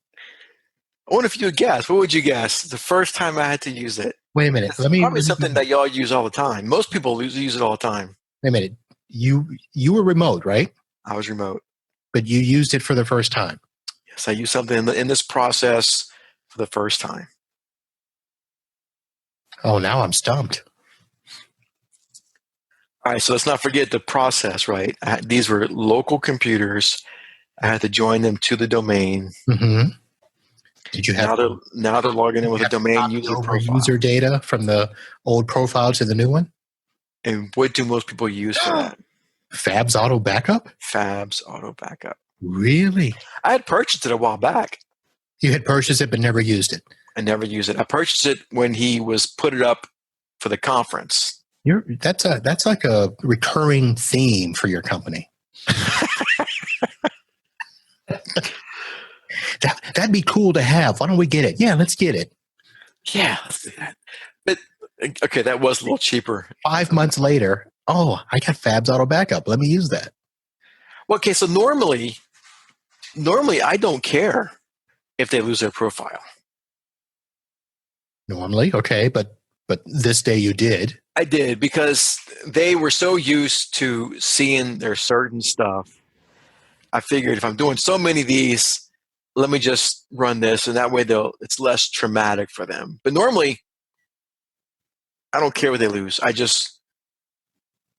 [SPEAKER 2] I wonder if you would guess. What would you guess? The first time I had to use it.
[SPEAKER 1] Wait a minute.
[SPEAKER 2] Probably something that y'all use all the time. Most people use it all the time.
[SPEAKER 1] Wait a minute. You were remote, right?
[SPEAKER 2] I was remote.
[SPEAKER 1] But you used it for the first time.
[SPEAKER 2] Yes, I used something in this process for the first time.
[SPEAKER 1] Oh, now I'm stumped.
[SPEAKER 2] All right, so let's not forget the process, right? These were local computers. I had to join them to the domain.
[SPEAKER 1] Mm-hmm. Did you have
[SPEAKER 2] now they're logging in with a domain user profile.
[SPEAKER 1] User data from the old profile to the new one?
[SPEAKER 2] And what do most people use for that?
[SPEAKER 1] Fab's Auto Backup?
[SPEAKER 2] Fab's Auto Backup.
[SPEAKER 1] Really?
[SPEAKER 2] I had purchased it a while back.
[SPEAKER 1] You had purchased it but never used it?
[SPEAKER 2] I never used it. I purchased it when he was put it up for the conference.
[SPEAKER 1] That's like a recurring theme for your company. That'd be cool to have. Why don't we get it? Yeah, let's get it.
[SPEAKER 2] Yeah, let's do that. But okay, that was a little cheaper.
[SPEAKER 1] 5 months later, oh, I got Fab's Auto Backup. Let me use that.
[SPEAKER 2] Well, okay, so normally I don't care if they lose their profile.
[SPEAKER 1] Normally, okay, but this day you did.
[SPEAKER 2] I did because they were so used to seeing their certain stuff. I figured if I'm doing so many of these, let me just run this, and that way it's less traumatic for them. But normally, I don't care what they lose. I just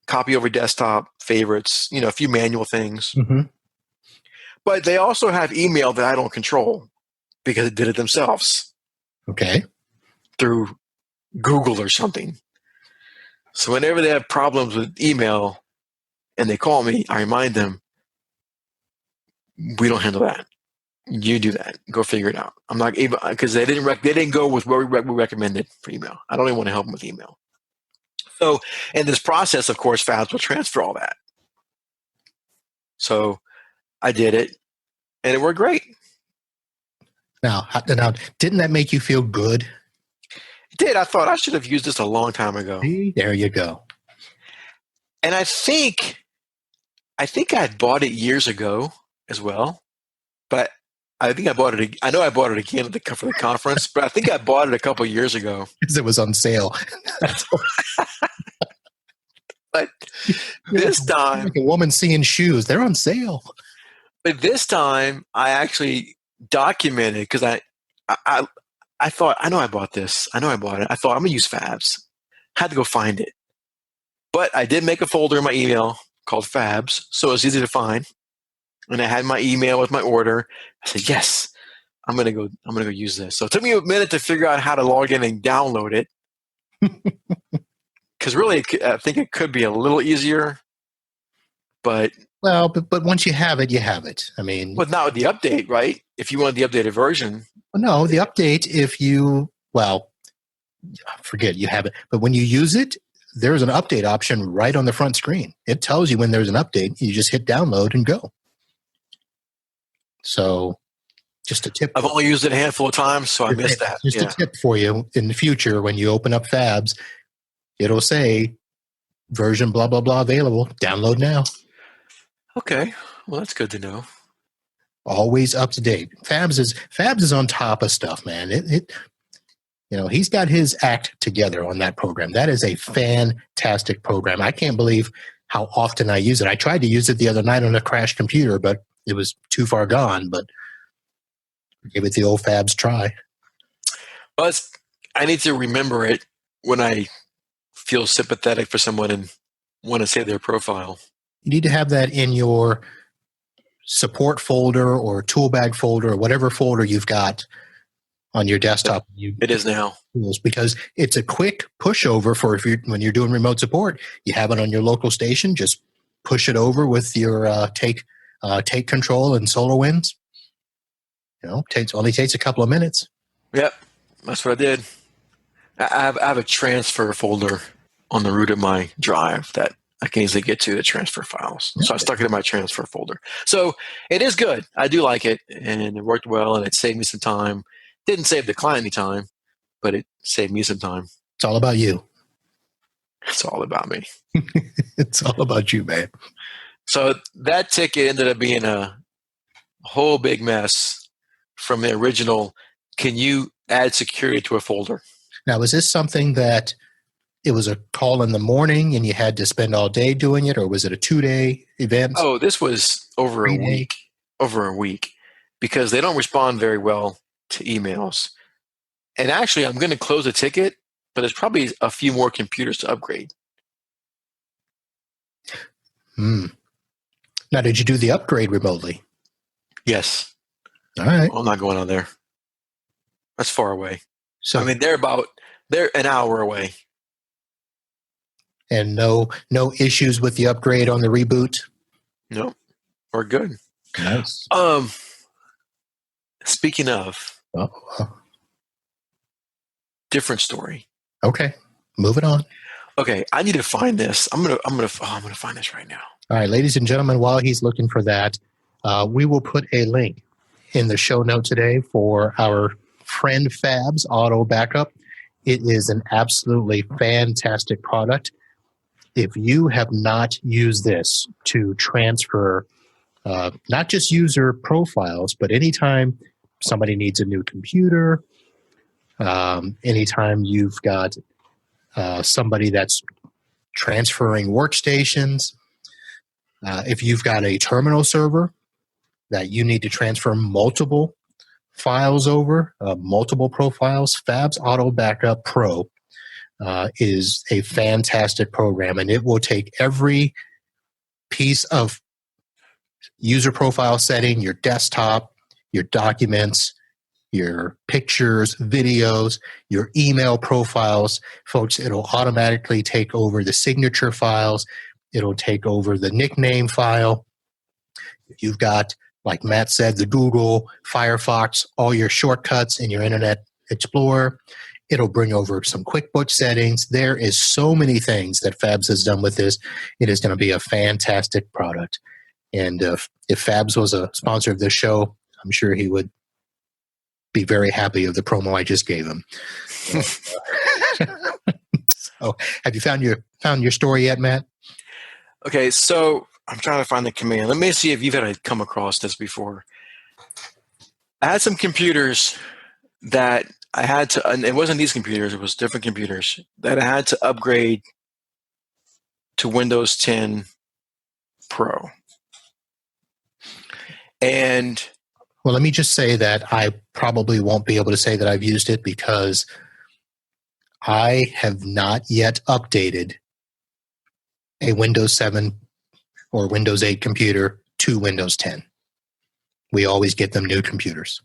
[SPEAKER 2] copy over desktop, favorites, a few manual things.
[SPEAKER 1] Mm-hmm.
[SPEAKER 2] But they also have email that I don't control because they did it themselves.
[SPEAKER 1] Okay.
[SPEAKER 2] Through Google or something. So whenever they have problems with email and they call me, I remind them, we don't handle that. You do that. Go figure it out. I'm not able because they didn't go with what we recommended for email. I don't even want to help them with email. So in this process, of course, Fabs will transfer all that. So I did it, and it worked great.
[SPEAKER 1] Now, didn't that make you feel good?
[SPEAKER 2] It did. I thought I should have used this a long time ago.
[SPEAKER 1] See, there you go.
[SPEAKER 2] And I think I had bought it years ago as well, but I think I bought it. I know I bought it again for the conference, but I think I bought it a couple of years ago
[SPEAKER 1] because it was on sale.
[SPEAKER 2] But this time,
[SPEAKER 1] like a woman seeing shoes, they're on sale.
[SPEAKER 2] But this time, I actually documented because I thought I know I bought this. I know I bought it. I thought I'm gonna use Fabs. Had to go find it, but I did make a folder in my email called Fabs, so it's easy to find. And I had my email with my order. I said, yes, I'm gonna go use this. So it took me a minute to figure out how to log in and download it. Because really, I think it could be a little easier. But
[SPEAKER 1] once you have it, you have it. I mean,
[SPEAKER 2] but not with the update, right? If you want the updated version.
[SPEAKER 1] No, the update. Forget you have it. But when you use it, there's an update option right on the front screen. It tells you when there's an update. You just hit download and go. So just a tip.
[SPEAKER 2] I've only used it a handful of times, so I missed that.
[SPEAKER 1] Just a tip for you in the future when you open up Fabs, it'll say version blah, blah, blah available. Download now.
[SPEAKER 2] Okay. Well, that's good to know.
[SPEAKER 1] Always up to date. Fabs is on top of stuff, man. He's got his act together on that program. That is a fantastic program. I can't believe how often I use it. I tried to use it the other night on a crashed computer, but it was too far gone. But give it the old Fabs try.
[SPEAKER 2] Well, I need to remember it when I feel sympathetic for someone and want to save their profile.
[SPEAKER 1] You need to have that in your support folder or tool bag folder or whatever folder you've got on your desktop.
[SPEAKER 2] It is now.
[SPEAKER 1] Because it's a quick pushover for when you're doing remote support. You have it on your local station. Just push it over with your take control and SolarWinds. Only takes a couple of minutes.
[SPEAKER 2] Yep, that's what I did. I have a transfer folder on the root of my drive that I can easily get to the transfer files. So I stuck it in my transfer folder. So it is good. I do like it, and it worked well, and it saved me some time. Didn't save the client any time, but it saved me some time.
[SPEAKER 1] It's all about you.
[SPEAKER 2] It's all about me.
[SPEAKER 1] It's all about you, man.
[SPEAKER 2] So that ticket ended up being a whole big mess from the original. Can you add security to a folder?
[SPEAKER 1] Now, is this something that it was a call in the morning and you had to spend all day doing it, or was it a 2-day event?
[SPEAKER 2] Oh, this was over a week. Over a week, because they don't respond very well to emails. And actually, I'm going to close a ticket, but there's probably a few more computers to upgrade.
[SPEAKER 1] Now, did you do the upgrade remotely?
[SPEAKER 2] Yes.
[SPEAKER 1] All right.
[SPEAKER 2] Well, I'm not going on there. That's far away.
[SPEAKER 1] So
[SPEAKER 2] I mean, they're an hour away.
[SPEAKER 1] And no issues with the upgrade on the reboot?
[SPEAKER 2] No, we're good.
[SPEAKER 1] Nice.
[SPEAKER 2] Speaking of, different story.
[SPEAKER 1] Okay, moving on.
[SPEAKER 2] Okay, I need to find this. I'm gonna find this right now.
[SPEAKER 1] All right, ladies and gentlemen, while he's looking for that, we will put a link in the show note today for our friend Fabs Auto Backup. It is an absolutely fantastic product. If you have not used this to transfer not just user profiles, but anytime somebody needs a new computer, Anytime you've got somebody that's transferring workstations, if you've got a terminal server that you need to transfer multiple files over, multiple profiles, Fab's Auto Backup Pro is a fantastic program, and it will take every piece of user profile setting, your desktop, your documents, your pictures, videos, your email profiles. Folks, it'll automatically take over the signature files. It'll take over the nickname file. You've got, like Matt said, the Google, Firefox, all your shortcuts in your Internet Explorer. It'll bring over some QuickBooks settings. There is so many things that Fabs has done with this. It is going to be a fantastic product. And if Fabs was a sponsor of this show, I'm sure he would be very happy of the promo I just gave him. So, have you found your story yet, Matt?
[SPEAKER 2] Okay, so I'm trying to find the command. Let me see if you've had to come across this before. I had some computers that I had to, and it wasn't these computers, it was different computers that I had to upgrade to Windows 10 Pro. And
[SPEAKER 1] well, let me just say that I probably won't be able to say that I've used it because I have not yet updated a Windows 7 or Windows 8 computer to Windows 10. We always get them new computers.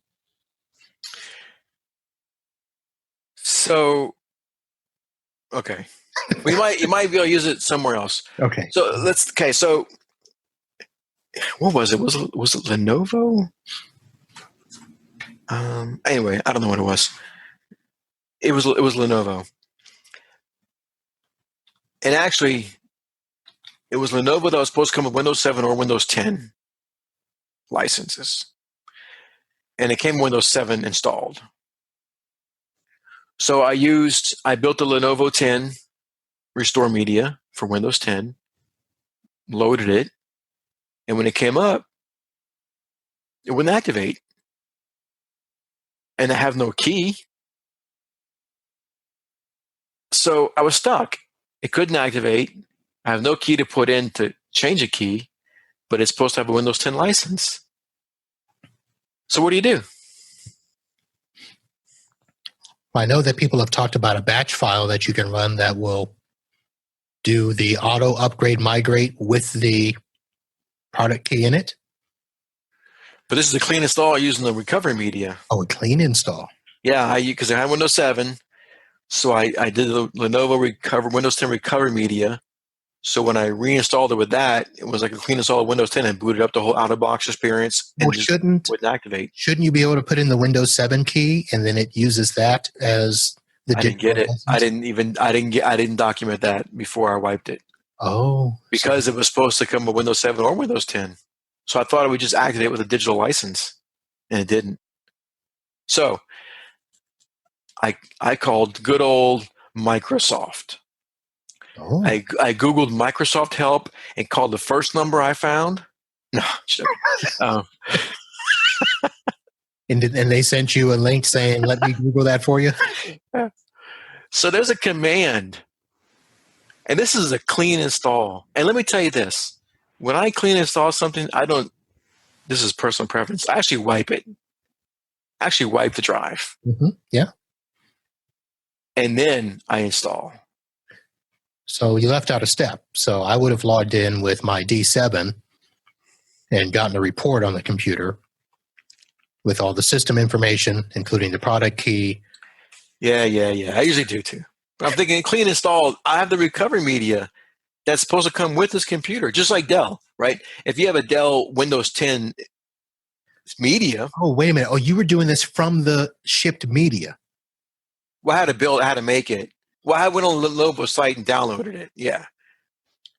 [SPEAKER 2] So, okay. You might be able to use it somewhere else.
[SPEAKER 1] Okay.
[SPEAKER 2] So what was it? Was it Lenovo? Anyway, I don't know what it was. It was Lenovo. And actually, it was Lenovo that was supposed to come with Windows 7 or Windows 10 licenses. And it came with Windows 7 installed. So I built the Lenovo 10 Restore Media for Windows 10, loaded it, and when it came up, it wouldn't activate. And I have no key. So I was stuck. It couldn't activate. I have no key to put in to change a key, but it's supposed to have a Windows 10 license. So what do you do?
[SPEAKER 1] I know that people have talked about a batch file that you can run that will do the auto upgrade migrate with the product key in it.
[SPEAKER 2] But this is a clean install using the recovery media.
[SPEAKER 1] Oh, a clean install.
[SPEAKER 2] Yeah, because I had Windows 7, so I did the Lenovo Windows 10 recovery media. So when I reinstalled it with that, it was like a clean install of Windows 10 and booted up the whole out-of-box experience and wouldn't activate.
[SPEAKER 1] Shouldn't you be able to put in the Windows 7 key and then it uses that as the?
[SPEAKER 2] I didn't get it. I didn't document that before I wiped it.
[SPEAKER 1] Oh,
[SPEAKER 2] because it was supposed to come with Windows 7 or Windows 10. So I thought it would just activate with a digital license, and it didn't. So I called good old Microsoft.
[SPEAKER 1] Oh.
[SPEAKER 2] I Googled Microsoft help and called the first number I found. No,
[SPEAKER 1] and they sent you a link saying, let me Google that for you?
[SPEAKER 2] So there's a command, and this is a clean install. And let me tell you this. When I clean install something, this is personal preference, I actually wipe it. I actually wipe the drive.
[SPEAKER 1] Mm-hmm. Yeah.
[SPEAKER 2] And then I install.
[SPEAKER 1] So you left out a step. So I would have logged in with my D7 and gotten a report on the computer with all the system information, including the product key.
[SPEAKER 2] Yeah. I usually do too. But I'm thinking clean install. I have the recovery media that's supposed to come with this computer, just like Dell, right? If you have a Dell Windows 10 media.
[SPEAKER 1] Oh, wait a minute. Oh, you were doing this from the shipped media.
[SPEAKER 2] Well, I had to make it. Well, I went on the Lenovo site and downloaded it. Yeah.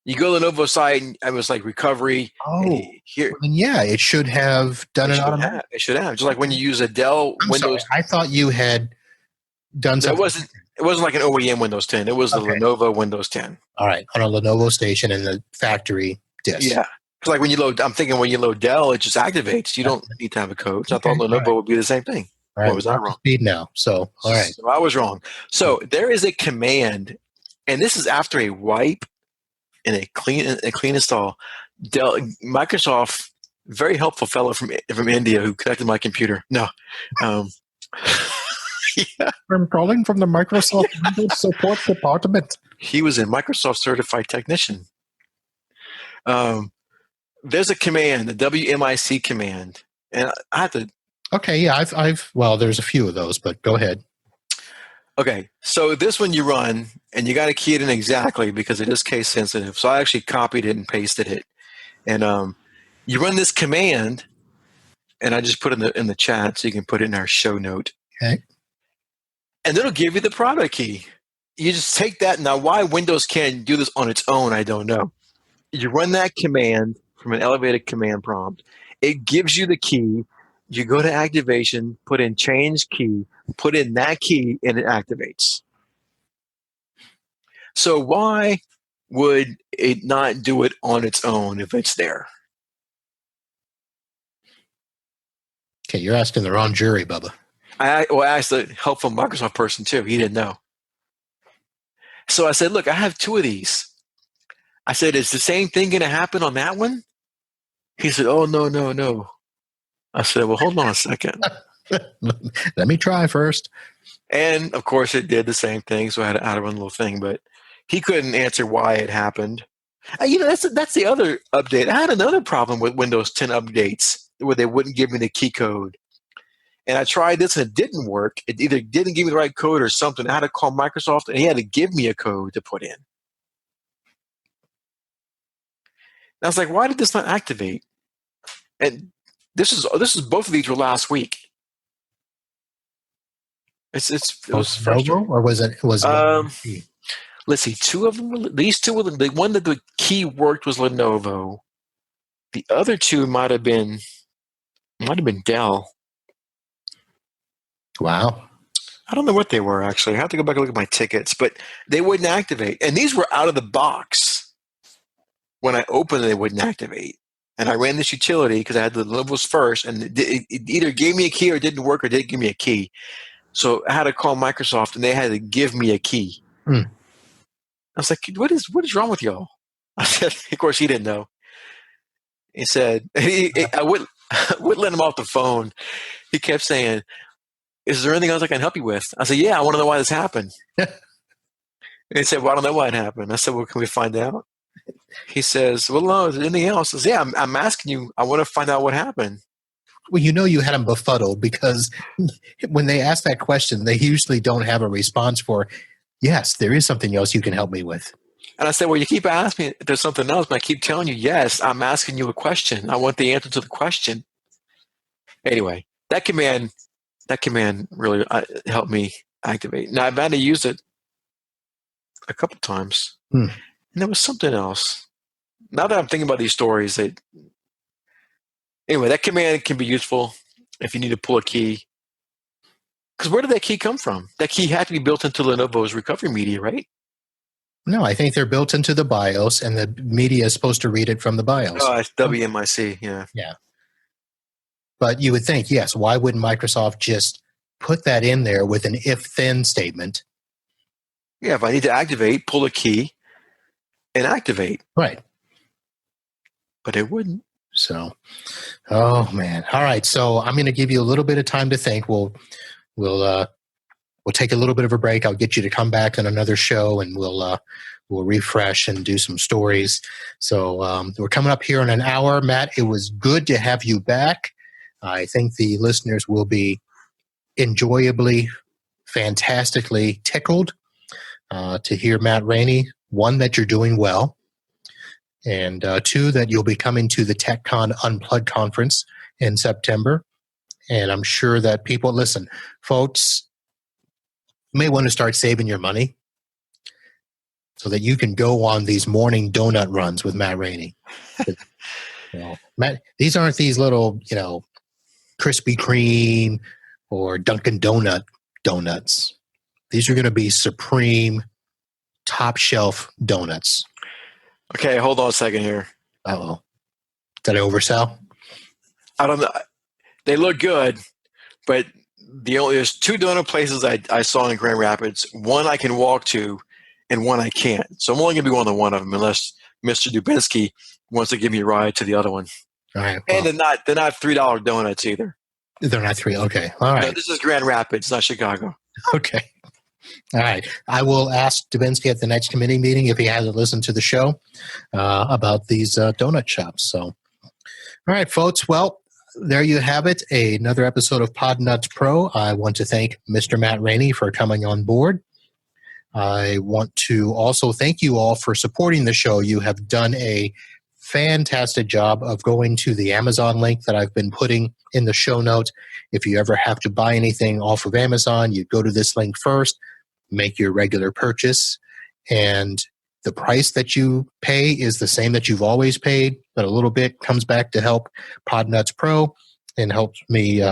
[SPEAKER 2] You go to the Lenovo site and I was like recovery.
[SPEAKER 1] Oh,
[SPEAKER 2] here.
[SPEAKER 1] Well, yeah, it should have done it automatically.
[SPEAKER 2] It should have. Just like when you use a Dell Windows.
[SPEAKER 1] Sorry, I thought you had done something.
[SPEAKER 2] It wasn't like an OEM Windows 10. It was the Lenovo Windows 10.
[SPEAKER 1] All right. On a Lenovo station in the factory disk.
[SPEAKER 2] Yeah. Because like when you load Dell, it just activates. You don't need to have a code. So I thought Lenovo would be the same thing.
[SPEAKER 1] All right.
[SPEAKER 2] What was I wrong?
[SPEAKER 1] Speed now. So, all right.
[SPEAKER 2] So I was wrong. So there is a command, and this is after a wipe and a clean install. Microsoft, very helpful fellow from India who connected my computer. No. Yeah.
[SPEAKER 1] I'm calling from the Microsoft Windows Support Department.
[SPEAKER 2] He was a Microsoft certified technician. There's a command, the WMIC command, and I have to.
[SPEAKER 1] Okay, yeah, well, there's a few of those, but go ahead.
[SPEAKER 2] Okay, so this one you run, and you got to key it in exactly because it is case sensitive. So I actually copied it and pasted it, and you run this command, and I just put it in the chat so you can put it in our show note.
[SPEAKER 1] Okay.
[SPEAKER 2] And it'll give you the product key. You just take that. Now, why Windows can't do this on its own, I don't know. You run that command from an elevated command prompt. It gives you the key. You go to activation, put in change key, put in that key, and it activates. So why would it not do it on its own if it's there?
[SPEAKER 1] Okay, you're asking the wrong jury, Bubba.
[SPEAKER 2] I asked a helpful Microsoft person too. He didn't know. So I said, look, I have two of these. I said, is the same thing going to happen on that one? He said, oh, no. I said, well, hold on a second.
[SPEAKER 1] Let me try first.
[SPEAKER 2] And, of course, it did the same thing, so I had to add one little thing. But he couldn't answer why it happened. That's the other update. I had another problem with Windows 10 updates where they wouldn't give me the key code. And I tried this, and it didn't work. It either didn't give me the right code or something. I had to call Microsoft, and he had to give me a code to put in. And I was like, why did this not activate? And this is both of these were last week. It was frustrating.
[SPEAKER 1] Or was it?
[SPEAKER 2] Let's see. Two of them. These two were the one that the key worked was Lenovo. The other two might have been Dell.
[SPEAKER 1] Wow.
[SPEAKER 2] I don't know what they were actually. I have to go back and look at my tickets, but they wouldn't activate. And these were out of the box. When I opened it, they wouldn't activate. And I ran this utility because I had the Lenovo's first, and it either gave me a key or it didn't work or didn't give me a key. So I had to call Microsoft, and they had to give me a key. I was like, what is wrong with y'all? I said, of course, he didn't know. He said, I wouldn't let him off the phone. He kept saying, is there anything else I can help you with? I said, yeah, I want to know why this happened. And he said, well, I don't know why it happened. I said, well, can we find out? He says, well, no, is there anything else? I said, yeah, I'm asking you. I want to find out what happened.
[SPEAKER 1] Well, you had them befuddled because when they ask that question, they usually don't have a response for, yes, there is something else you can help me with.
[SPEAKER 2] And I said, well, you keep asking me if there's something else, but I keep telling you, yes, I'm asking you a question. I want the answer to the question. Anyway, that command really helped me activate. Now, I've had to use it a couple times. And there was something else. Now that I'm thinking about these stories, anyway, that command can be useful if you need to pull a key. Because where did that key come from? That key had to be built into Lenovo's recovery media, right?
[SPEAKER 1] No, I think they're built into the BIOS, and the media is supposed to read it from the BIOS.
[SPEAKER 2] Oh, it's WMIC, yeah.
[SPEAKER 1] Yeah. But you would think, yes, why wouldn't Microsoft just put that in there with an if-then statement?
[SPEAKER 2] Yeah, if I need to activate, pull a key and activate.
[SPEAKER 1] Right.
[SPEAKER 2] But it wouldn't.
[SPEAKER 1] So, oh man. All right. So I'm going to give you a little bit of time to think. We'll take a little bit of a break. I'll get you to come back on another show, and we'll refresh and do some stories. So we're coming up here in an hour. Matt, it was good to have you back. I think the listeners will be enjoyably, fantastically tickled to hear Matt Rainey. One, that you're doing well. And two, that you'll be coming to the TechCon Unplugged conference in September. And I'm sure that people, listen, folks, you may want to start saving your money so that you can go on these morning donut runs with Matt Rainey. Matt, these aren't these little, Krispy Kreme or Dunkin' donuts. These are going to be supreme, top shelf donuts.
[SPEAKER 2] Okay, hold on a second here.
[SPEAKER 1] Uh-oh. Did I oversell?
[SPEAKER 2] I don't know. They look good, but there's two donut places I saw in Grand Rapids. One I can walk to, and one I can't. So I'm only going to be going to one of them unless Mr. Dubinsky wants to give me a ride to the other one.
[SPEAKER 1] All right. Well,
[SPEAKER 2] And they're not $3 donuts either.
[SPEAKER 1] they're not three. Okay. All right.
[SPEAKER 2] No, this is Grand Rapids, not Chicago.
[SPEAKER 1] Okay. All right. I will ask Dubinsky at the next committee meeting if he hasn't listened to the show about these donut shops. So, all right, folks. Well, there you have it. Another episode of Podnutz Pro. I want to thank Mr. Matt Rainey for coming on board. I want to also thank you all for supporting the show. You have done a fantastic job of going to the Amazon link that I've been putting in the show notes. If you ever have to buy anything off of Amazon, you go to this link first, make your regular purchase, and the price that you pay is the same that you've always paid, but a little bit comes back to help Podnutz Pro and helps me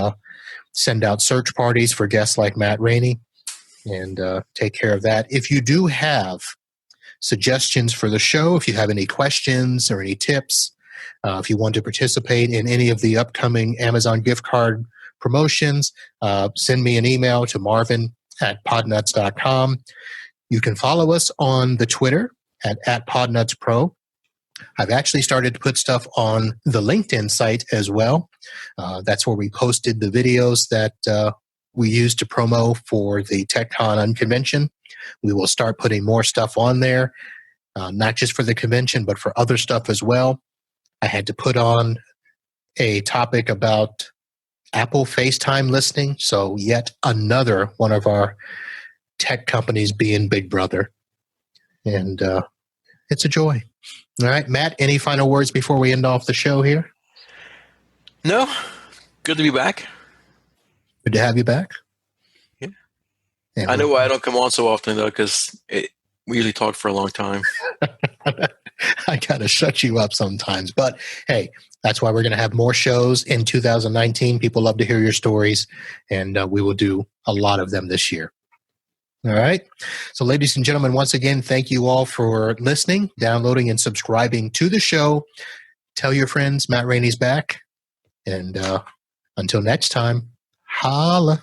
[SPEAKER 1] send out search parties for guests like Matt Rainey and take care of that. If you do have suggestions for the show, if you have any questions or any tips, if you want to participate in any of the upcoming Amazon gift card promotions, send me an email to marvin@podnutz.com. You can follow us on the Twitter at @PodnutzPro. I've actually started to put stuff on the LinkedIn site as well. That's where we posted the videos that we used to promo for the TechCon Unconvention. We will start putting more stuff on there, not just for the convention, but for other stuff as well. I had to put on a topic about Apple FaceTime listening, so yet another one of our tech companies being Big Brother. And it's a joy. All right, Matt, any final words before we end off the show here?
[SPEAKER 2] No. Good to be back.
[SPEAKER 1] Good to have you back.
[SPEAKER 2] Yeah.
[SPEAKER 1] And
[SPEAKER 2] I know why I don't come on so often, though, because we usually talk for a long time.
[SPEAKER 1] I got to shut you up sometimes. But, hey, that's why we're going to have more shows in 2019. People love to hear your stories, and we will do a lot of them this year. All right. So, ladies and gentlemen, once again, thank you all for listening, downloading, and subscribing to the show. Tell your friends Matt Rainey's back. And until next time, holla.